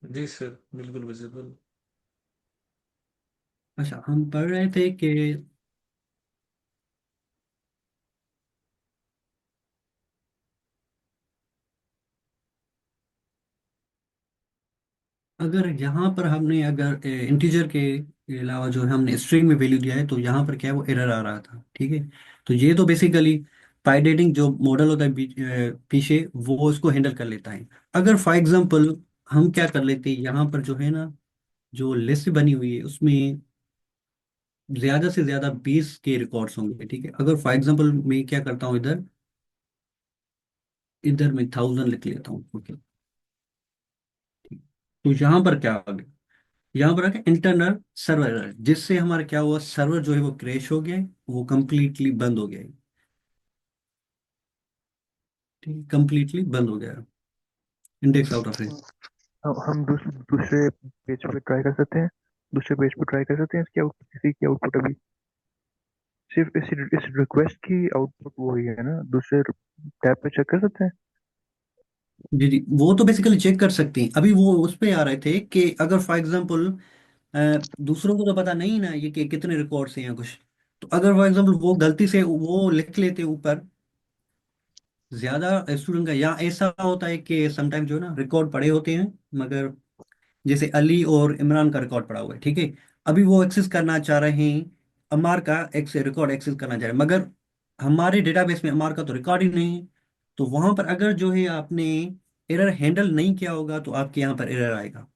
जी सर, बिल्कुल विजिबल। अच्छा, हम पढ़ रहे थे कि अगर यहाँ पर हमने अगर इंटीजर के अलावा जो है हमने स्ट्रिंग में वैल्यू दिया है, तो यहाँ पर क्या है, वो एरर आ रहा था। ठीक है, तो ये तो बेसिकली पाइडेटिंग जो मॉडल होता है पीछे, वो उसको हैंडल कर लेता है। अगर फॉर एग्जांपल हम क्या कर लेते हैं, यहाँ पर जो है ना, जो लिस्ट बनी हुई है उसमें ज्यादा से ज्यादा 20 के रिकॉर्ड्स होंगे। ठीक है, अगर फॉर एग्जांपल मैं क्या करता हूँ इधर, इधर मैं 1000 लिख लेता हूँ, ओके। तो यहाँ पर क्या आ गया, यहाँ पर आ गया इंटरनल सर्वर एरर, जिससे हमारा क्या हुआ, सर्वर जो है वो क्रैश हो गया है, वो कंप्लीटली बंद हो गया है। ठीक है, कंप्लीटली बंद हो गया है, इंडेक्स आउट ऑफ रेंज। हम दूसरे पेज पे ट्राई कर सकते हैं, दूसरे पेज पे ट्राई कर सकते हैं इसकी आउटपुट, किसी की आउटपुट अभी सिर्फ इस रिक्वेस्ट की आउटपुट वही है ना, दूसरे टैब पे चेक कर सकते हैं। जी जी, वो तो बेसिकली चेक कर सकती हैं। अभी वो उस पे आ रहे थे कि अगर फॉर एग्जांपल दूसरों को तो पता नहीं ना ये कि कितने रिकॉर्ड्स हैं या कुछ, तो अगर फॉर एग्जांपल वो गलती से वो लिख लेते ऊपर ज्यादा स्टूडेंट का, या ऐसा होता है कि समटाइम जो है ना रिकॉर्ड पड़े होते हैं, मगर जैसे अली और इमरान का रिकॉर्ड पड़ा हुआ है, ठीक है, अभी वो एक्सेस करना चाह रहे हैं, अमार का रिकॉर्ड एक्सेस करना चाह रहे हैं, मगर हमारे डेटाबेस में अमार का तो रिकॉर्ड ही नहीं है। तो वहां पर अगर जो है आपने एरर हैंडल नहीं किया होगा तो आपके यहाँ पर एरर आएगा।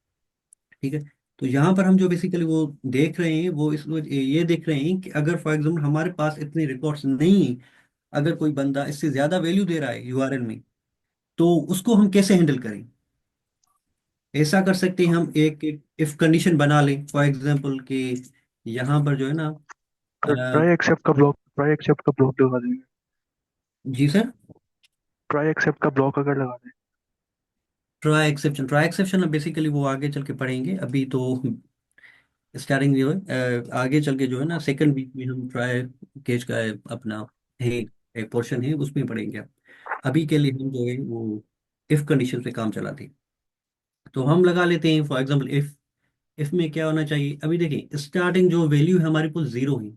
ठीक है, तो यहाँ पर हम जो बेसिकली वो देख रहे हैं वो ये देख रहे हैं कि अगर फॉर एग्जाम्पल हमारे पास इतने रिकॉर्ड्स नहीं है, अगर कोई बंदा इससे ज्यादा वैल्यू दे रहा है यूआरएल में, तो उसको हम कैसे हैंडल करें। ऐसा कर सकते हैं हम, एक इफ कंडीशन बना लें फॉर एग्जांपल कि यहाँ पर जो है ना अ, ट्राई एक्सेप्ट का ब्लॉक लगा देंगे। जी सर। ट्राई एक्सेप्ट का ब्लॉक अगर लगा दें। ट्राई एक्सेप्शन बेसिकली वो आगे चल के पढ़ेंगे, अभी तो स्टार्टिंग जो है आगे चल के जो है ना सेकंड वीक में हम ट्राई केस का अपना है एक पोर्शन है उसमें पढ़ेंगे। अभी के लिए हम जो है वो इफ कंडीशन पे काम चलाते हैं। तो हम लगा लेते हैं फॉर एग्जांपल इफ में क्या होना चाहिए, अभी देखिए स्टार्टिंग जो वैल्यू है हमारे पास जीरो है,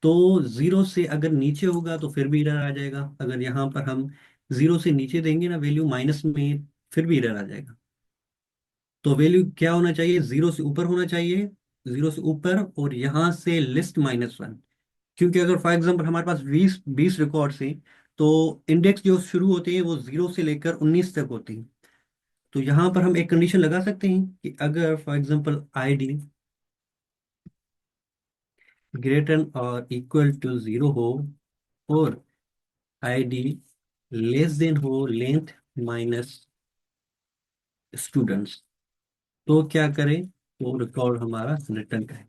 तो जीरो से अगर नीचे होगा तो फिर भी एरर आ जाएगा, अगर यहाँ पर हम जीरो से नीचे देंगे ना वैल्यू माइनस में, फिर भी एरर आ जाएगा। तो वैल्यू क्या होना चाहिए, जीरो से ऊपर होना चाहिए, जीरो से ऊपर, और यहाँ से लिस्ट -1। क्योंकि अगर फॉर एग्जांपल हमारे पास 20 रिकॉर्ड्स हैं, तो इंडेक्स जो शुरू होते हैं वो जीरो से लेकर 19 तक होते हैं। तो यहाँ पर हम एक कंडीशन लगा सकते हैं कि अगर फॉर एग्जांपल आईडी ग्रेटर और इक्वल टू जीरो हो, और आईडी लेस देन हो लेंथ माइनस स्टूडेंट्स, तो क्या करें, तो रिकॉर्ड हमारा रिटर्न करें।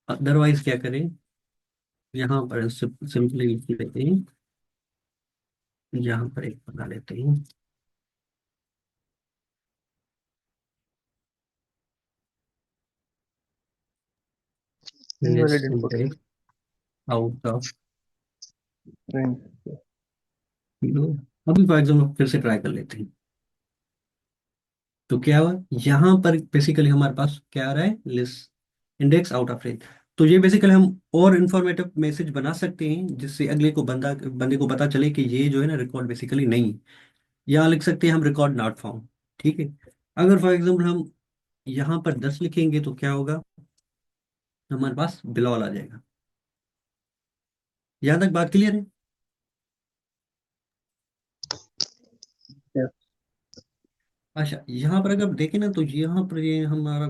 अदरवाइज क्या करें, यहाँ पर सिंपली लिख लेते हैं, यहाँ पर एक बना लेते हैं, invalid less input out of range. Zero. अभी फॉर एग्जाम्पल फिर से ट्राई कर लेते हैं। तो क्या हुआ, यहाँ पर बेसिकली हमारे पास क्या आ रहा है, list index out of range. तो ये बेसिकली हम और इन्फॉर्मेटिव मैसेज बना सकते हैं जिससे अगले को बंदे को पता चले कि ये जो है ना रिकॉर्ड बेसिकली नहीं है। यहाँ लिख सकते हैं हम रिकॉर्ड नॉट फाउंड। ठीक है, अगर फॉर एग्जाम्पल हम यहाँ पर 10 लिखेंगे तो क्या होगा, हमारे पास बिलॉल आ जाएगा। यहाँ तक बात क्लियर है। अच्छा, यहाँ पर अगर देखें ना तो यहाँ पर ये हमारा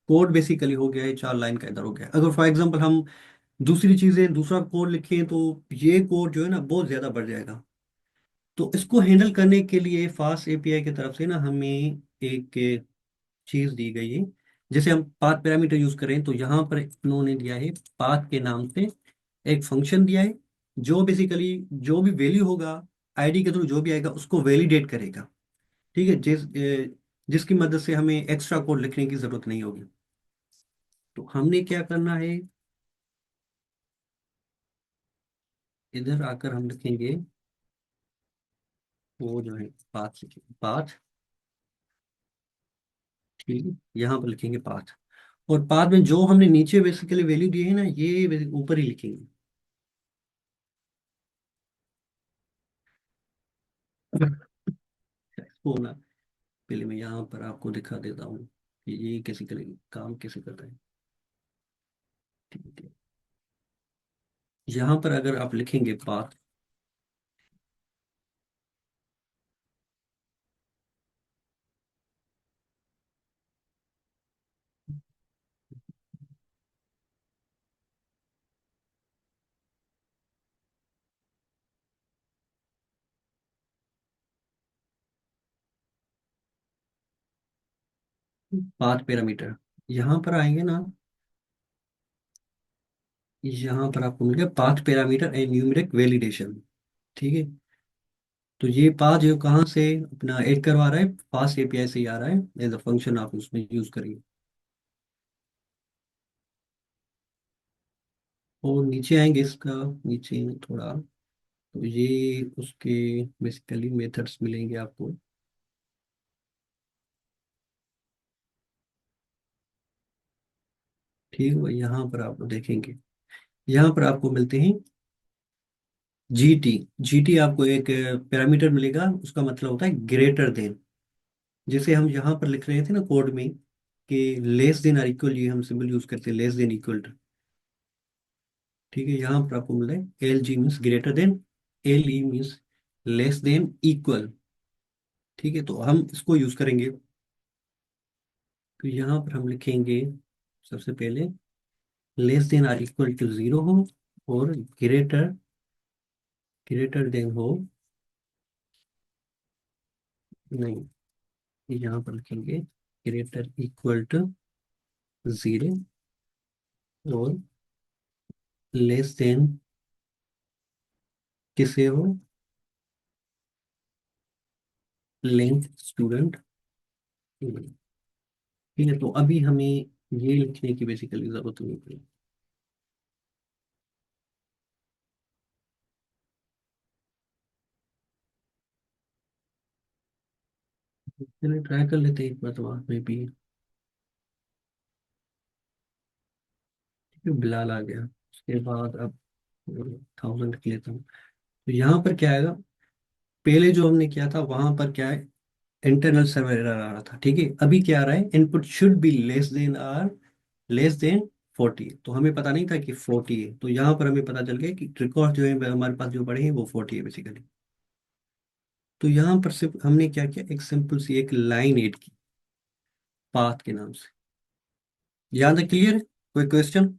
कोड बेसिकली हो गया है 4 लाइन का, इधर हो गया। अगर फॉर एग्जाम्पल हम दूसरी चीजें दूसरा कोड लिखें तो ये कोड जो है ना बहुत ज्यादा बढ़ जाएगा। तो इसको हैंडल करने के लिए फास्ट एपीआई की तरफ से ना हमें एक चीज दी गई है। जैसे हम पाथ पैरामीटर यूज करें तो यहाँ पर इन्होंने दिया है पाथ के नाम से एक फंक्शन दिया है, जो बेसिकली जो भी वैल्यू होगा आईडी के थ्रू जो भी आएगा उसको वैलिडेट करेगा। ठीक है, जिसकी मदद से हमें एक्स्ट्रा कोड लिखने की जरूरत नहीं होगी। तो हमने क्या करना है, इधर आकर हम लिखेंगे वो जो है पाथ, पाथ। ठीक है, यहाँ पर लिखेंगे पाथ, और पाथ में जो हमने नीचे बेसिकली वैल्यू दी है ना ये ऊपर ही लिखेंगे। इसको ना पहले मैं यहाँ पर आपको दिखा देता हूँ कि ये कैसे करेंगे, काम कैसे करता है। ठीक है, यहाँ पर अगर आप लिखेंगे पाथ, पाथ पैरामीटर, यहाँ पर आएंगे ना, यहाँ पर आपको मिल गया path parameter and numeric validation. ठीक है, तो ये पाथ जो कहाँ से अपना ऐड करवा रहा है, फास्ट एपीआई से ही आ रहा है, एज अ फंक्शन आप उसमें यूज करेंगे। और नीचे आएंगे इसका, नीचे में थोड़ा, तो ये उसके बेसिकली मेथड्स मिलेंगे आपको। ठीक है, यहाँ पर आप देखेंगे, यहाँ पर आपको मिलते हैं जीटी। जीटी आपको एक पैरामीटर मिलेगा, उसका मतलब होता है ग्रेटर देन। जैसे हम यहाँ पर लिख रहे थे ना कोड में कि लेस देन और इक्वल, ये हम सिंबल यूज करते हैं लेस देन इक्वल टू। ठीक है, यहाँ पर आपको मिल रहा है L G means greater than, L E means less than equal. ठीक है, तो हम इसको यूज करेंगे। तो यहाँ पर हम लिखेंगे सबसे पहले लेस देन और इक्वल टू जीरो हो, और ग्रेटर ग्रेटर देन हो, नहीं, यहाँ पर लिखेंगे ग्रेटर इक्वल टू जीरो, और लेस देन किसे हो, लेंथ स्टूडेंट। ठीक है, तो अभी हमें ये लिखने की बेसिकली जरूरत नहीं पड़ी। चलिए ट्राई कर लेते हैं एक बार, तो में भी ठीक है, बिलाल आ गया। उसके बाद अब 1000 लिख लेता हूँ। तो यहाँ पर क्या आएगा, पहले जो हमने किया था वहां पर क्या है, इंटरनल सर्वर एरर आ रहा था। ठीक है, अभी क्या आ रहा है, input should be less than or less than 40। तो हमें पता नहीं था कि 40 है, तो यहाँ पर हमें पता चल गया कि रिकॉर्ड जो है हमारे पास जो पड़े हैं वो 40 है बेसिकली। तो यहाँ पर सिर्फ हमने क्या किया, एक सिंपल सी एक लाइन ऐड की पाथ के नाम से। यहाँ तक क्लियर है, कोई क्वेश्चन?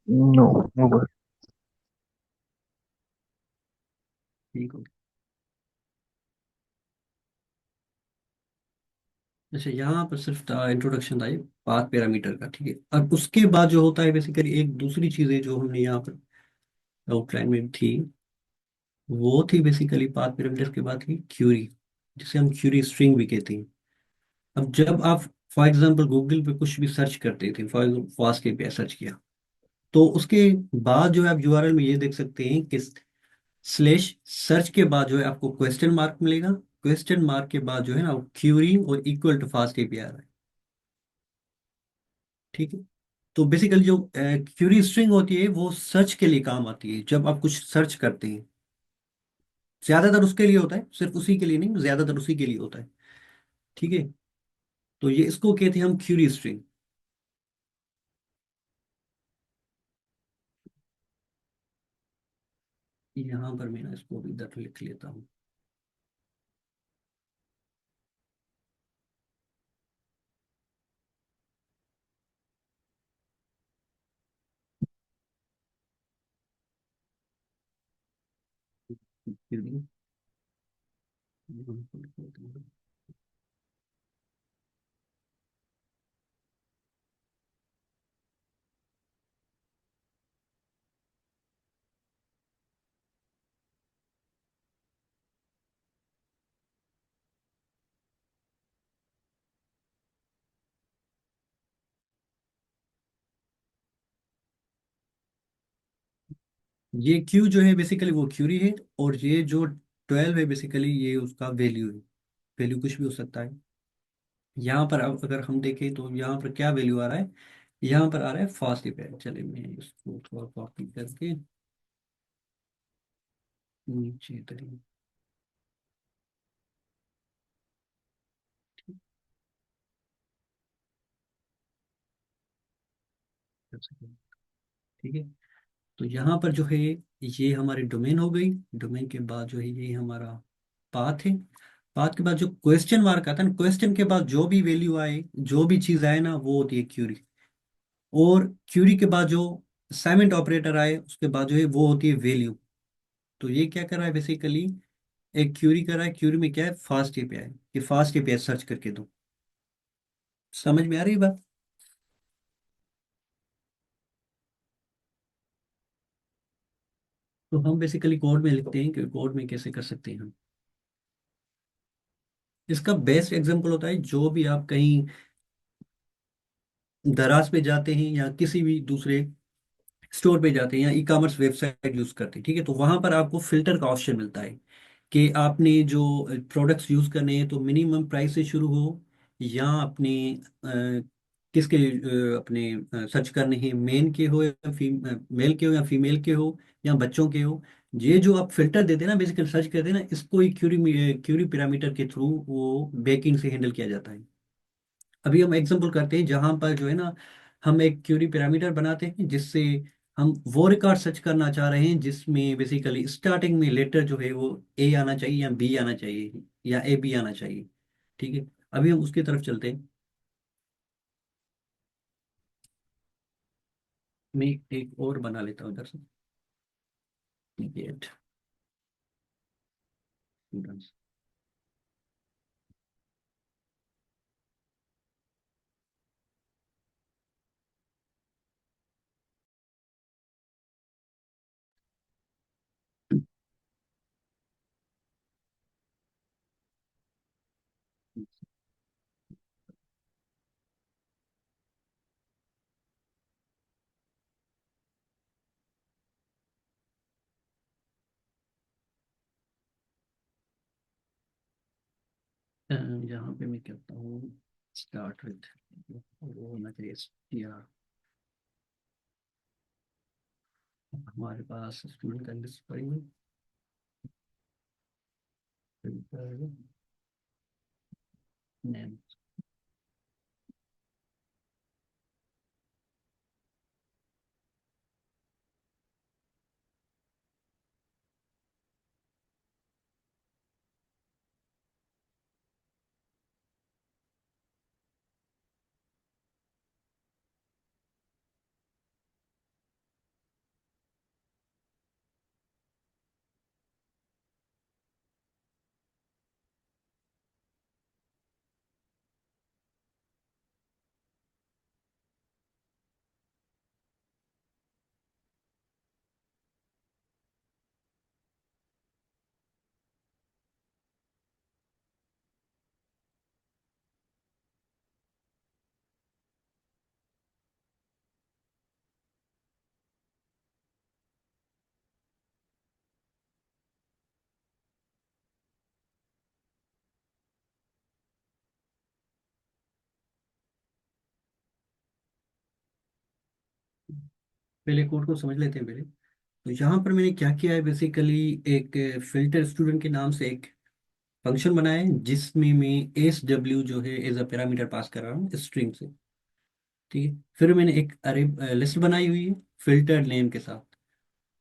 नो, नो बस। ठीक हो, अच्छा यहाँ पर सिर्फ इंट्रोडक्शन था ये पाथ पैरामीटर का। ठीक है, अब उसके बाद जो होता है बेसिकली एक दूसरी चीज है जो हमने यहाँ पर आउटलाइन में थी, वो थी बेसिकली पाथ पैरामीटर के बाद की क्यूरी, जिसे हम क्यूरी स्ट्रिंग भी कहते हैं। अब जब आप फॉर एग्जांपल गूगल पे कुछ भी सर्च करते थे, for example fast API search किया, तो उसके बाद जो है आप यूआरएल में ये देख सकते हैं कि स्लैश सर्च के बाद जो है आपको क्वेश्चन मार्क मिलेगा, क्वेश्चन मार्क के बाद जो है ना क्यूरी और इक्वल टू फास्ट एपीआई आ रहा है। ठीक है, तो बेसिकली जो क्यूरी स्ट्रिंग होती है वो सर्च के लिए काम आती है, जब आप कुछ सर्च करते हैं, ज्यादातर उसके लिए होता है, सिर्फ उसी के लिए नहीं, ज्यादातर उसी के लिए होता है। ठीक है, तो ये इसको कहते हैं हम क्यूरी स्ट्रिंग। यहाँ पर मैं ना इसको भी इधर लिख लेता हूँ। query, ये क्यू जो है बेसिकली वो क्यूरी है, और ये जो 12 है बेसिकली ये उसका वैल्यू है। वैल्यू कुछ भी हो सकता है। यहाँ पर अब अगर हम देखें तो यहाँ पर क्या वैल्यू आ रहा है, यहाँ पर आ रहा है फास्ट रिपेयर। चलिए मैं इसको थोड़ा कॉपी करके नीचे करेंगे। ठीक है, तो यहाँ पर जो है ये हमारी डोमेन हो गई। डोमेन के बाद जो है ये हमारा पाथ है। पाथ के बाद जो क्वेश्चन मार्क आता है ना, क्वेश्चन के बाद जो भी वैल्यू आए, जो भी चीज आए ना, वो होती है क्यूरी। और क्यूरी के बाद जो असाइनमेंट ऑपरेटर आए उसके बाद जो है वो होती है वैल्यू। तो ये क्या कर रहा है बेसिकली, एक क्यूरी करा है, क्यूरी में क्या है, फास्ट एपीआई, कि फास्ट एपीआई सर्च करके दो। समझ में आ रही है बात? तो हम बेसिकली कोड में लिखते हैं कि कोड में कैसे कर सकते हैं हम। इसका बेस्ट एग्जांपल होता है जो भी आप कहीं दराज पे जाते हैं या किसी भी दूसरे स्टोर पे जाते हैं या ई कॉमर्स वेबसाइट यूज करते हैं, ठीक है, तो वहां पर आपको फिल्टर का ऑप्शन मिलता है कि आपने जो प्रोडक्ट्स यूज करने हैं तो मिनिमम प्राइस से शुरू हो, या अपने किसके अपने सर्च करने हैं, मेन के हो या मेल के हो या फीमेल के हो या बच्चों के हो। ये जो आप फिल्टर देते हैं ना, बेसिकली सर्च करते हैं ना, इसको ही क्यूरी क्यूरी पैरामीटर के थ्रू वो बैकएंड से हैंडल किया जाता है। अभी हम एग्जांपल करते हैं जहां पर जो है ना, हम एक क्यूरी पैरामीटर बनाते हैं जिससे हम वो रिकॉर्ड सर्च करना चाह रहे हैं जिसमें बेसिकली स्टार्टिंग में लेटर जो है वो ए आना चाहिए या बी आना चाहिए या ए बी आना चाहिए। ठीक है, अभी हम उसकी तरफ चलते हैं। मैं एक और बना लेता हूँ इधर से, गेट स्टूडेंट्स। यहाँ पे मैं कहता हूँ स्टार्ट विथ, वो होना चाहिए STR। हमारे पास स्टूडेंट का लिस्ट पड़ी हुई, नेम। पहले कोड को समझ लेते हैं पहले। तो यहाँ पर मैंने क्या किया है, बेसिकली एक फिल्टर स्टूडेंट के नाम से एक फंक्शन बनाया है जिसमें मैं SW जो है एज अ पैरामीटर पास कर रहा हूँ स्ट्रिंग से। ठीक है, फिर मैंने एक अरे लिस्ट बनाई हुई है फिल्टर नेम के साथ।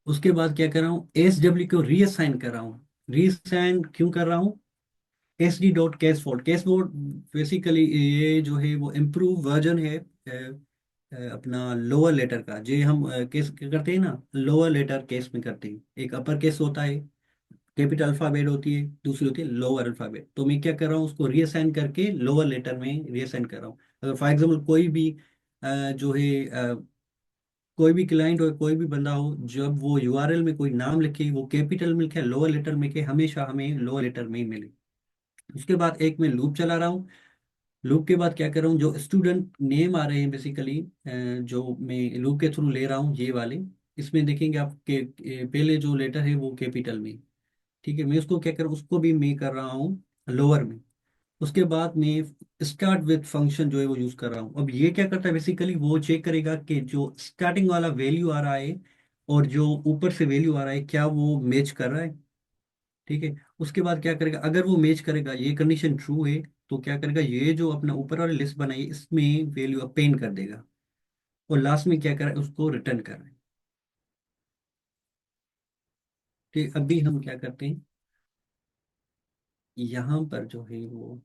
उसके बाद क्या कर रहा हूँ, SW को रीअसाइन कर रहा हूँ। रीअसाइन क्यों कर रहा हूँ, SD.CaseFold, CaseFold बेसिकली ये जो है वो इम्प्रूव वर्जन है अपना लोअर लेटर का। जो हम केस करते हैं ना, लोअर लेटर केस में करते हैं, एक अपर केस होता है, कैपिटल अल्फाबेट होती है, दूसरी होती है लोअर अल्फाबेट। तो मैं क्या कर रहा हूँ, उसको रीअसाइन करके लोअर लेटर में रीअसाइन कर रहा हूँ। अगर फॉर एग्जाम्पल कोई भी जो है कोई भी क्लाइंट हो, कोई भी बंदा हो, जब वो URL में कोई नाम लिखे वो कैपिटल में लिखे लोअर लेटर में लिखे, हमेशा हमें लोअर लेटर में ही मिले। उसके बाद एक मैं लूप चला रहा हूँ। लूप के बाद क्या कर रहा हूँ, जो स्टूडेंट नेम आ रहे हैं बेसिकली जो मैं लूप के थ्रू ले रहा हूँ ये वाले, इसमें देखेंगे आप के पहले जो लेटर है वो कैपिटल में। ठीक है, मैं उसको क्या कर रहा हूँ, उसको भी मैं कर रहा हूँ लोअर में। उसके बाद मैं स्टार्ट विथ फंक्शन जो है वो यूज कर रहा हूँ। अब ये क्या करता है, बेसिकली वो चेक करेगा कि जो स्टार्टिंग वाला वैल्यू आ रहा है और जो ऊपर से वैल्यू आ रहा है क्या वो मैच कर रहा है। ठीक है, उसके बाद क्या करेगा, अगर वो मैच करेगा, ये कंडीशन ट्रू है, तो क्या करेगा, ये जो अपना ऊपर वाली लिस्ट बनाई है, इसमें वैल्यू अपेंड कर देगा। और लास्ट में क्या कर रहा है, उसको रिटर्न कर रहा है। ठीक, अभी हम क्या करते हैं, यहाँ पर जो है वो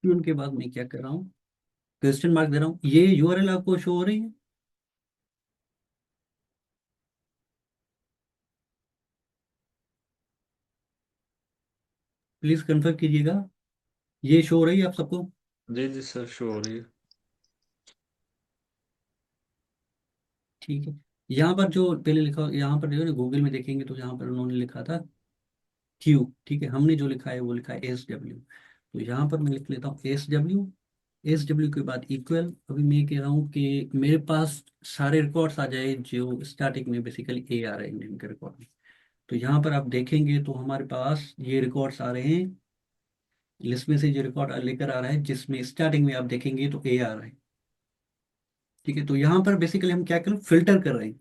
ट्यून के बाद मैं क्या कर रहा हूँ, क्वेश्चन मार्क दे रहा हूँ, ये यूआरएल आपको शो हो रही है? प्लीज कंफर्म कीजिएगा, ये शो हो रही है आप सबको? जी जी सर, शो हो रही है। ठीक है। यहाँ पर जो पहले लिखा, यहाँ पर जो है ना गूगल में देखेंगे तो यहाँ पर उन्होंने लिखा था क्यू, ठीक है, हमने जो लिखा है वो लिखा है एस डब्ल्यू। तो यहाँ पर मैं लिख लेता हूँ एस डब्ल्यू। एस डब्ल्यू के बाद इक्वल, अभी मैं कह रहा हूँ कि मेरे पास सारे रिकॉर्ड्स आ जाए जो स्टार्टिंग में बेसिकली ए आ रहे हैं इंडियन के रिकॉर्ड में। तो यहाँ पर आप देखेंगे तो हमारे पास ये रिकॉर्ड्स आ रहे हैं, लिस्ट में से जो रिकॉर्ड लेकर आ रहा है जिसमें स्टार्टिंग में आप देखेंगे तो ए आ रहा है। ठीक है, तो यहाँ पर बेसिकली हम क्या करें, फिल्टर कर रहे हैं,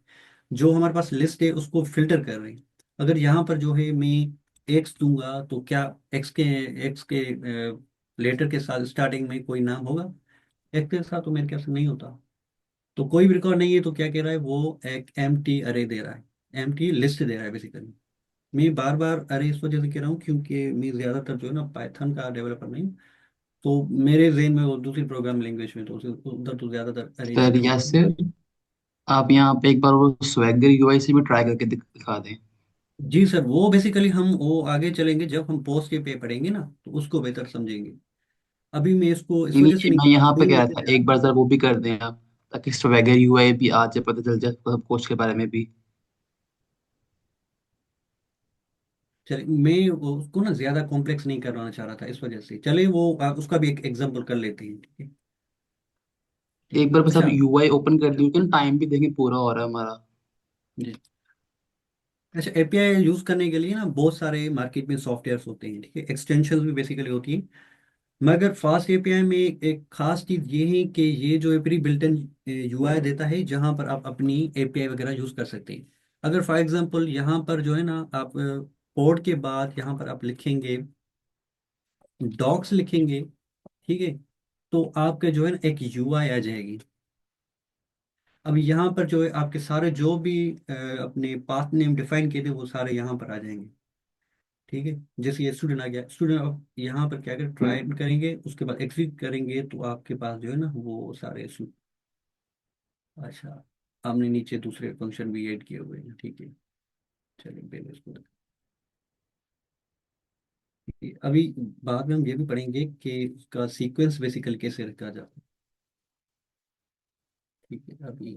जो हमारे पास लिस्ट है उसको फिल्टर कर रहे हैं। अगर यहाँ पर जो है मैं एक्स दूंगा तो क्या एक्स के लेटर के साथ स्टार्टिंग में कोई नाम होगा? एक्स के साथ तो मेरे ख्याल से नहीं होता। तो कोई भी रिकॉर्ड नहीं है, तो क्या कह रहा है वो, एक एम टी अरे दे रहा है, एम टी लिस्ट दे रहा है बेसिकली। मैं बार बार अरे इस वजह से कह रहा हूँ क्योंकि मैं ज़्यादातर जो है ना पाइथन का डेवलपर नहीं हूँ, तो मेरे जहन में वो दूसरी प्रोग्राम लैंग्वेज में, तो उधर तो ज़्यादातर अरे सर यूज होता है। यासिर, आप यहाँ पे एक बार वो स्वैगर यूआई से भी ट्राई करके दिखा दें। जी सर, वो बेसिकली हम वो आगे चलेंगे जब हम पोस्ट के पे पढ़ेंगे ना, तो उसको बेहतर समझेंगे। अभी मैं इसको इस नहीं नहीं, वजह से ये नहीं मैं कर यहाँ पे कह रहा रहा हूँ। था एक बार जरा वो भी कर दें आप, ताकि स्वैगर यूआई भी आज से पता चल जाए सब कोच के बारे में भी। चलिए, मैं उसको ना ज्यादा कॉम्प्लेक्स नहीं करवाना चाह रहा था, इस वजह से चले वो उसका भी एक एग्जांपल कर लेते हैं, ठीक है? ठीक है, एक बार बस आप अच्छा। यूआई ओपन कर दीजिए ना, टाइम भी देंगे पूरा हो रहा है हमारा। जी। अच्छा, एपीआई यूज करने के लिए ना बहुत सारे मार्केट में सॉफ्टवेयर्स होते हैं, ठीक है, एक्सटेंशंस भी बेसिकली होती हैं। मगर फास्ट एपीआई में एक खास चीज ये है कि ये जो है प्री बिल्ट इन यूआई देता है, जहां पर आप अपनी एपीआई वगैरह यूज कर सकते हैं। अगर फॉर एग्जांपल यहाँ पर जो है ना आप कोड के बाद यहाँ पर आप लिखेंगे, डॉक्स लिखेंगे, ठीक है, तो आपके जो है ना एक यूआई आ जाएगी। अब यहाँ पर जो है आपके सारे जो भी अपने पाथ नेम डिफाइन किए थे वो सारे यहाँ पर आ जाएंगे। ठीक है, जैसे ये स्टूडेंट आ गया, स्टूडेंट अब यहाँ पर क्या करें, ट्राई करेंगे, उसके बाद एग्जिट करेंगे तो आपके पास जो है ना वो सारे अच्छा, हमने नीचे दूसरे फंक्शन भी ऐड किए हुए हैं, ठीक है। चलिए पहले इसको देखिए। अभी बाद में हम ये भी पढ़ेंगे कि उसका सीक्वेंस बेसिकली कैसे रखा जाता है। ठीक है, अभी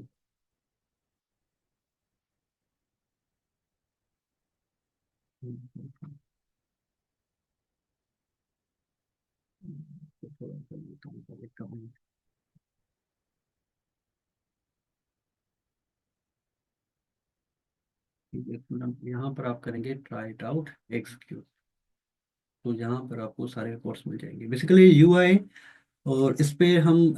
थोड़ा सा लेता हूँ। ठीक है, तो यहाँ पर आप करेंगे ट्राई इट आउट एक्सिक्यूट, तो यहाँ पर आपको सारे रिपोर्ट्स मिल जाएंगे बेसिकली यूआई। और इस पे हम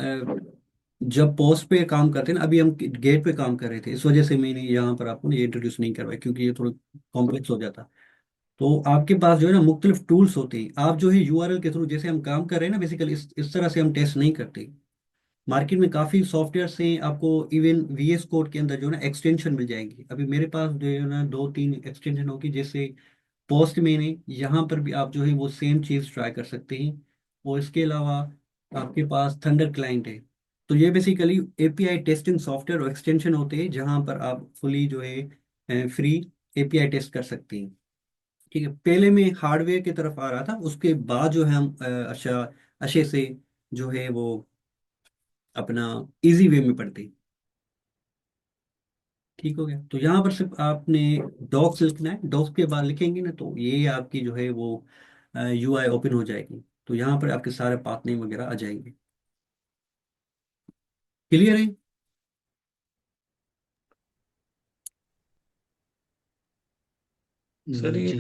जब पोस्ट पे काम करते हैं ना, अभी हम गेट पे काम कर रहे थे, इस वजह से मैंने यहाँ पर आपको ये इंट्रोड्यूस नहीं करवाया क्योंकि ये थोड़ा कॉम्प्लेक्स हो जाता। तो आपके पास जो है ना मुख्तलिफ टूल्स होते हैं, आप जो है यूआरएल के थ्रू जैसे हम काम कर रहे हैं ना, बेसिकली इस तरह से हम टेस्ट नहीं करते। मार्केट में काफ़ी सॉफ्टवेयर हैं, आपको इवन वीएस कोड के अंदर जो है ना एक्सटेंशन मिल जाएंगी। अभी मेरे पास जो है ना दो तीन एक्सटेंशन होगी, जैसे पोस्ट में ने, यहाँ पर भी आप जो है वो सेम चीज़ ट्राई कर सकते हैं। और इसके अलावा आपके पास थंडर क्लाइंट है। तो ये बेसिकली एपीआई टेस्टिंग सॉफ्टवेयर और एक्सटेंशन होते हैं जहाँ पर आप फुली जो है फ्री एपीआई टेस्ट कर सकते हैं। ठीक है, पहले मैं हार्डवेयर की तरफ आ रहा था, उसके बाद जो है हम अच्छा अच्छे से जो है वो अपना इजी वे में पढ़ते हैं। ठीक हो गया, तो यहाँ पर सिर्फ आपने डॉक्स लिखना है, डॉक्स के बाद लिखेंगे ना तो ये आपकी जो है वो यूआई ओपन हो जाएगी। तो यहाँ पर आपके सारे पाथ नेम वगैरह आ जाएंगे। क्लियर है? सर ये जी जी।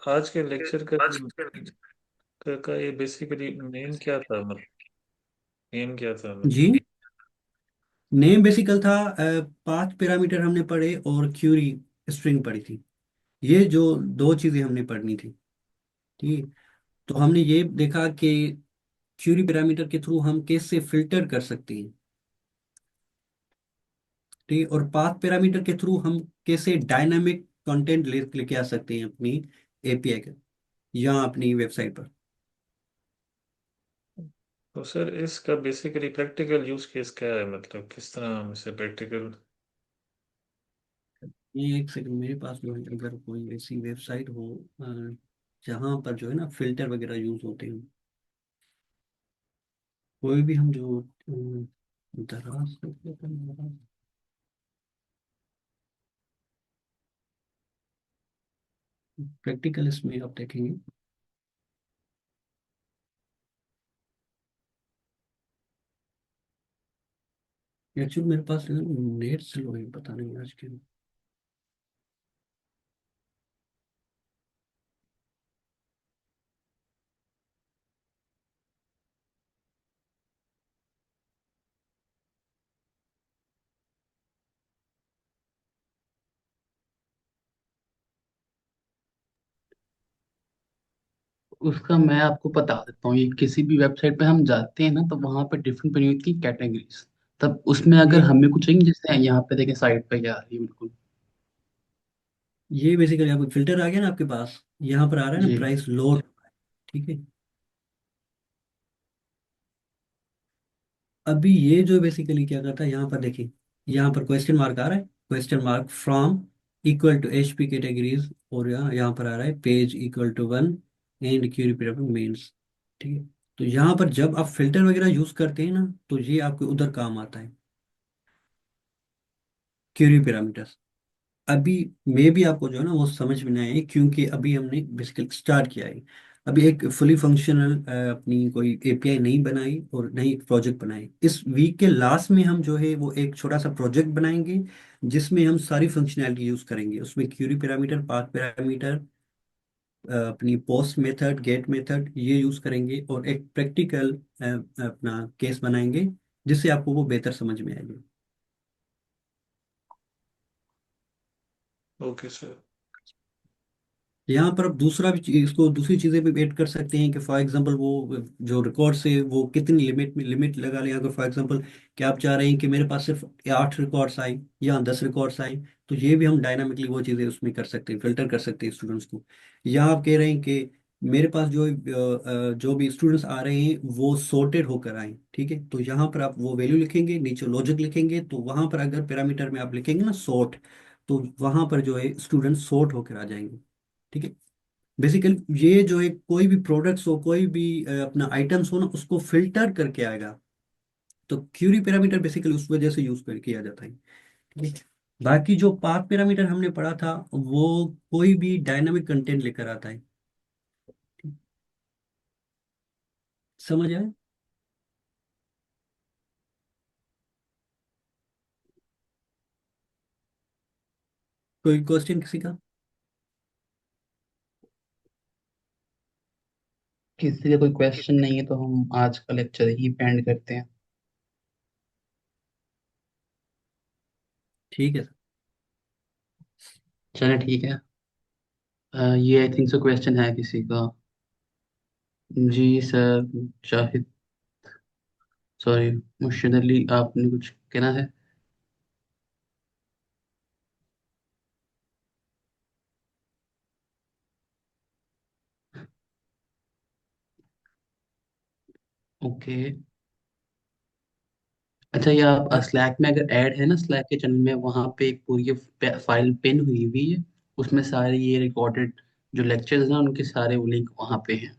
आज के लेक्चर का ये बेसिकली नेम क्या था, मतलब नेम क्या था जी, मतलब? नेम बेसिकल था, पाथ पैरामीटर हमने पढ़े और क्यूरी स्ट्रिंग पढ़ी थी। ये जो दो चीजें हमने पढ़नी थी, ठीक है। तो हमने ये देखा कि क्यूरी पैरामीटर के थ्रू हम कैसे फिल्टर कर सकते हैं, ठीक है, और पाथ पैरामीटर के थ्रू हम कैसे डायनामिक कंटेंट लेके आ सकते हैं अपनी एपीआई के या अपनी वेबसाइट पर। तो सर इसका बेसिकली प्रैक्टिकल यूज केस क्या है, मतलब किस तरह हम इसे प्रैक्टिकल। ये एक सेकंड, मेरे पास जो है अगर कोई ऐसी वेबसाइट हो जहाँ पर जो है ना फिल्टर वगैरह यूज होते हैं, कोई भी हम जो दराज करते हैं, प्रैक्टिकल इसमें आप देखेंगे। एक्चुअली मेरे पास नेट स्लो है, पता नहीं आज के। उसका मैं आपको बता देता हूँ, ये किसी भी वेबसाइट पे हम जाते हैं ना तो वहाँ पे डिफरेंट डिफरेंट की कैटेगरीज, तब उसमें अगर ये हमें कुछ चाहिए, जैसे यहाँ पे देखें साइट पे क्या आ रही है बिल्कुल। ये बेसिकली आपको फिल्टर आ गया ना आपके पास, यहाँ पर आ रहा है ना जी प्राइस लोड। ठीक है। अभी ये जो बेसिकली क्या करता है, यहाँ पर देखिए, यहाँ पर क्वेश्चन मार्क आ रहा है, question mark from equal to HP categories, और यहाँ पर आ रहा है page equal to one and query parameter means. ठीक है। तो यहाँ पर जब आप फिल्टर वगैरह यूज करते हैं ना, तो ये आपके उधर काम आता है, क्यूरी पैरामीटर्स। अभी मे भी आपको जो है ना वो समझ में नहीं आए, क्योंकि अभी हमने बेसिकली स्टार्ट किया है। अभी एक फुली फंक्शनल अपनी कोई एपीआई नहीं बनाई और नहीं एक प्रोजेक्ट बनाई। इस वीक के लास्ट में हम जो है वो एक छोटा सा प्रोजेक्ट बनाएंगे, जिसमें हम सारी फंक्शनैलिटी यूज करेंगे। उसमें क्यूरी पैरामीटर, पाथ पैरामीटर, अपनी पोस्ट मेथड, गेट मेथड ये यूज करेंगे, और एक प्रैक्टिकल अपना केस बनाएंगे, जिससे आपको वो बेहतर समझ में आएगी। Okay sir. यहाँ पर अब दूसरा भी इसको दूसरी चीजें भी ऐड कर सकते हैं कि फॉर एग्जांपल वो जो रिकॉर्ड्स है वो कितनी लिमिट में लिमिट लगा लें। अगर फॉर एग्जांपल कि आप चाह रहे हैं कि मेरे पास सिर्फ 8 रिकॉर्ड्स आए या 10 रिकॉर्ड्स आए, तो ये भी हम डायनामिकली वो चीजें उसमें कर सकते हैं, फिल्टर कर सकते हैं स्टूडेंट्स को। या आप कह रहे हैं कि मेरे पास जो भी स्टूडेंट्स आ रहे हैं वो सॉर्टेड होकर आए। ठीक है। तो यहाँ पर आप वो वैल्यू लिखेंगे, नीचे लॉजिक लिखेंगे, तो वहां पर अगर पैरामीटर में आप लिखेंगे ना सॉर्ट, तो वहां पर जो है स्टूडेंट सॉर्ट होकर आ जाएंगे। ठीक है। बेसिकली ये जो है कोई भी प्रोडक्ट्स हो, कोई भी अपना आइटम्स हो ना, उसको फिल्टर करके आएगा। तो क्यूरी पैरामीटर बेसिकली उस वजह से यूज कर किया जाता है। ठीक है। बाकी जो पाथ पैरामीटर हमने पढ़ा था, वो कोई भी डायनामिक कंटेंट लेकर आता है। समझ आए? कोई क्वेश्चन किसी का? किसी का कोई क्वेश्चन नहीं है तो हम आज का लेक्चर ही एंड करते हैं। ठीक है। चलिए ठीक है। ये आई थिंक सो क्वेश्चन है किसी का। जी सर, शाहिद, सॉरी, मुर्शिद अली, आपने कुछ कहना है? ओके। अच्छा, ये आप हाँ, स्लैक में अगर ऐड है ना, स्लैक के चैनल में, वहाँ पे एक पूरी फाइल पिन हुई हुई है, उसमें सारे ये रिकॉर्डेड जो लेक्चर्स हैं उनके सारे लिंक वहाँ पे हैं।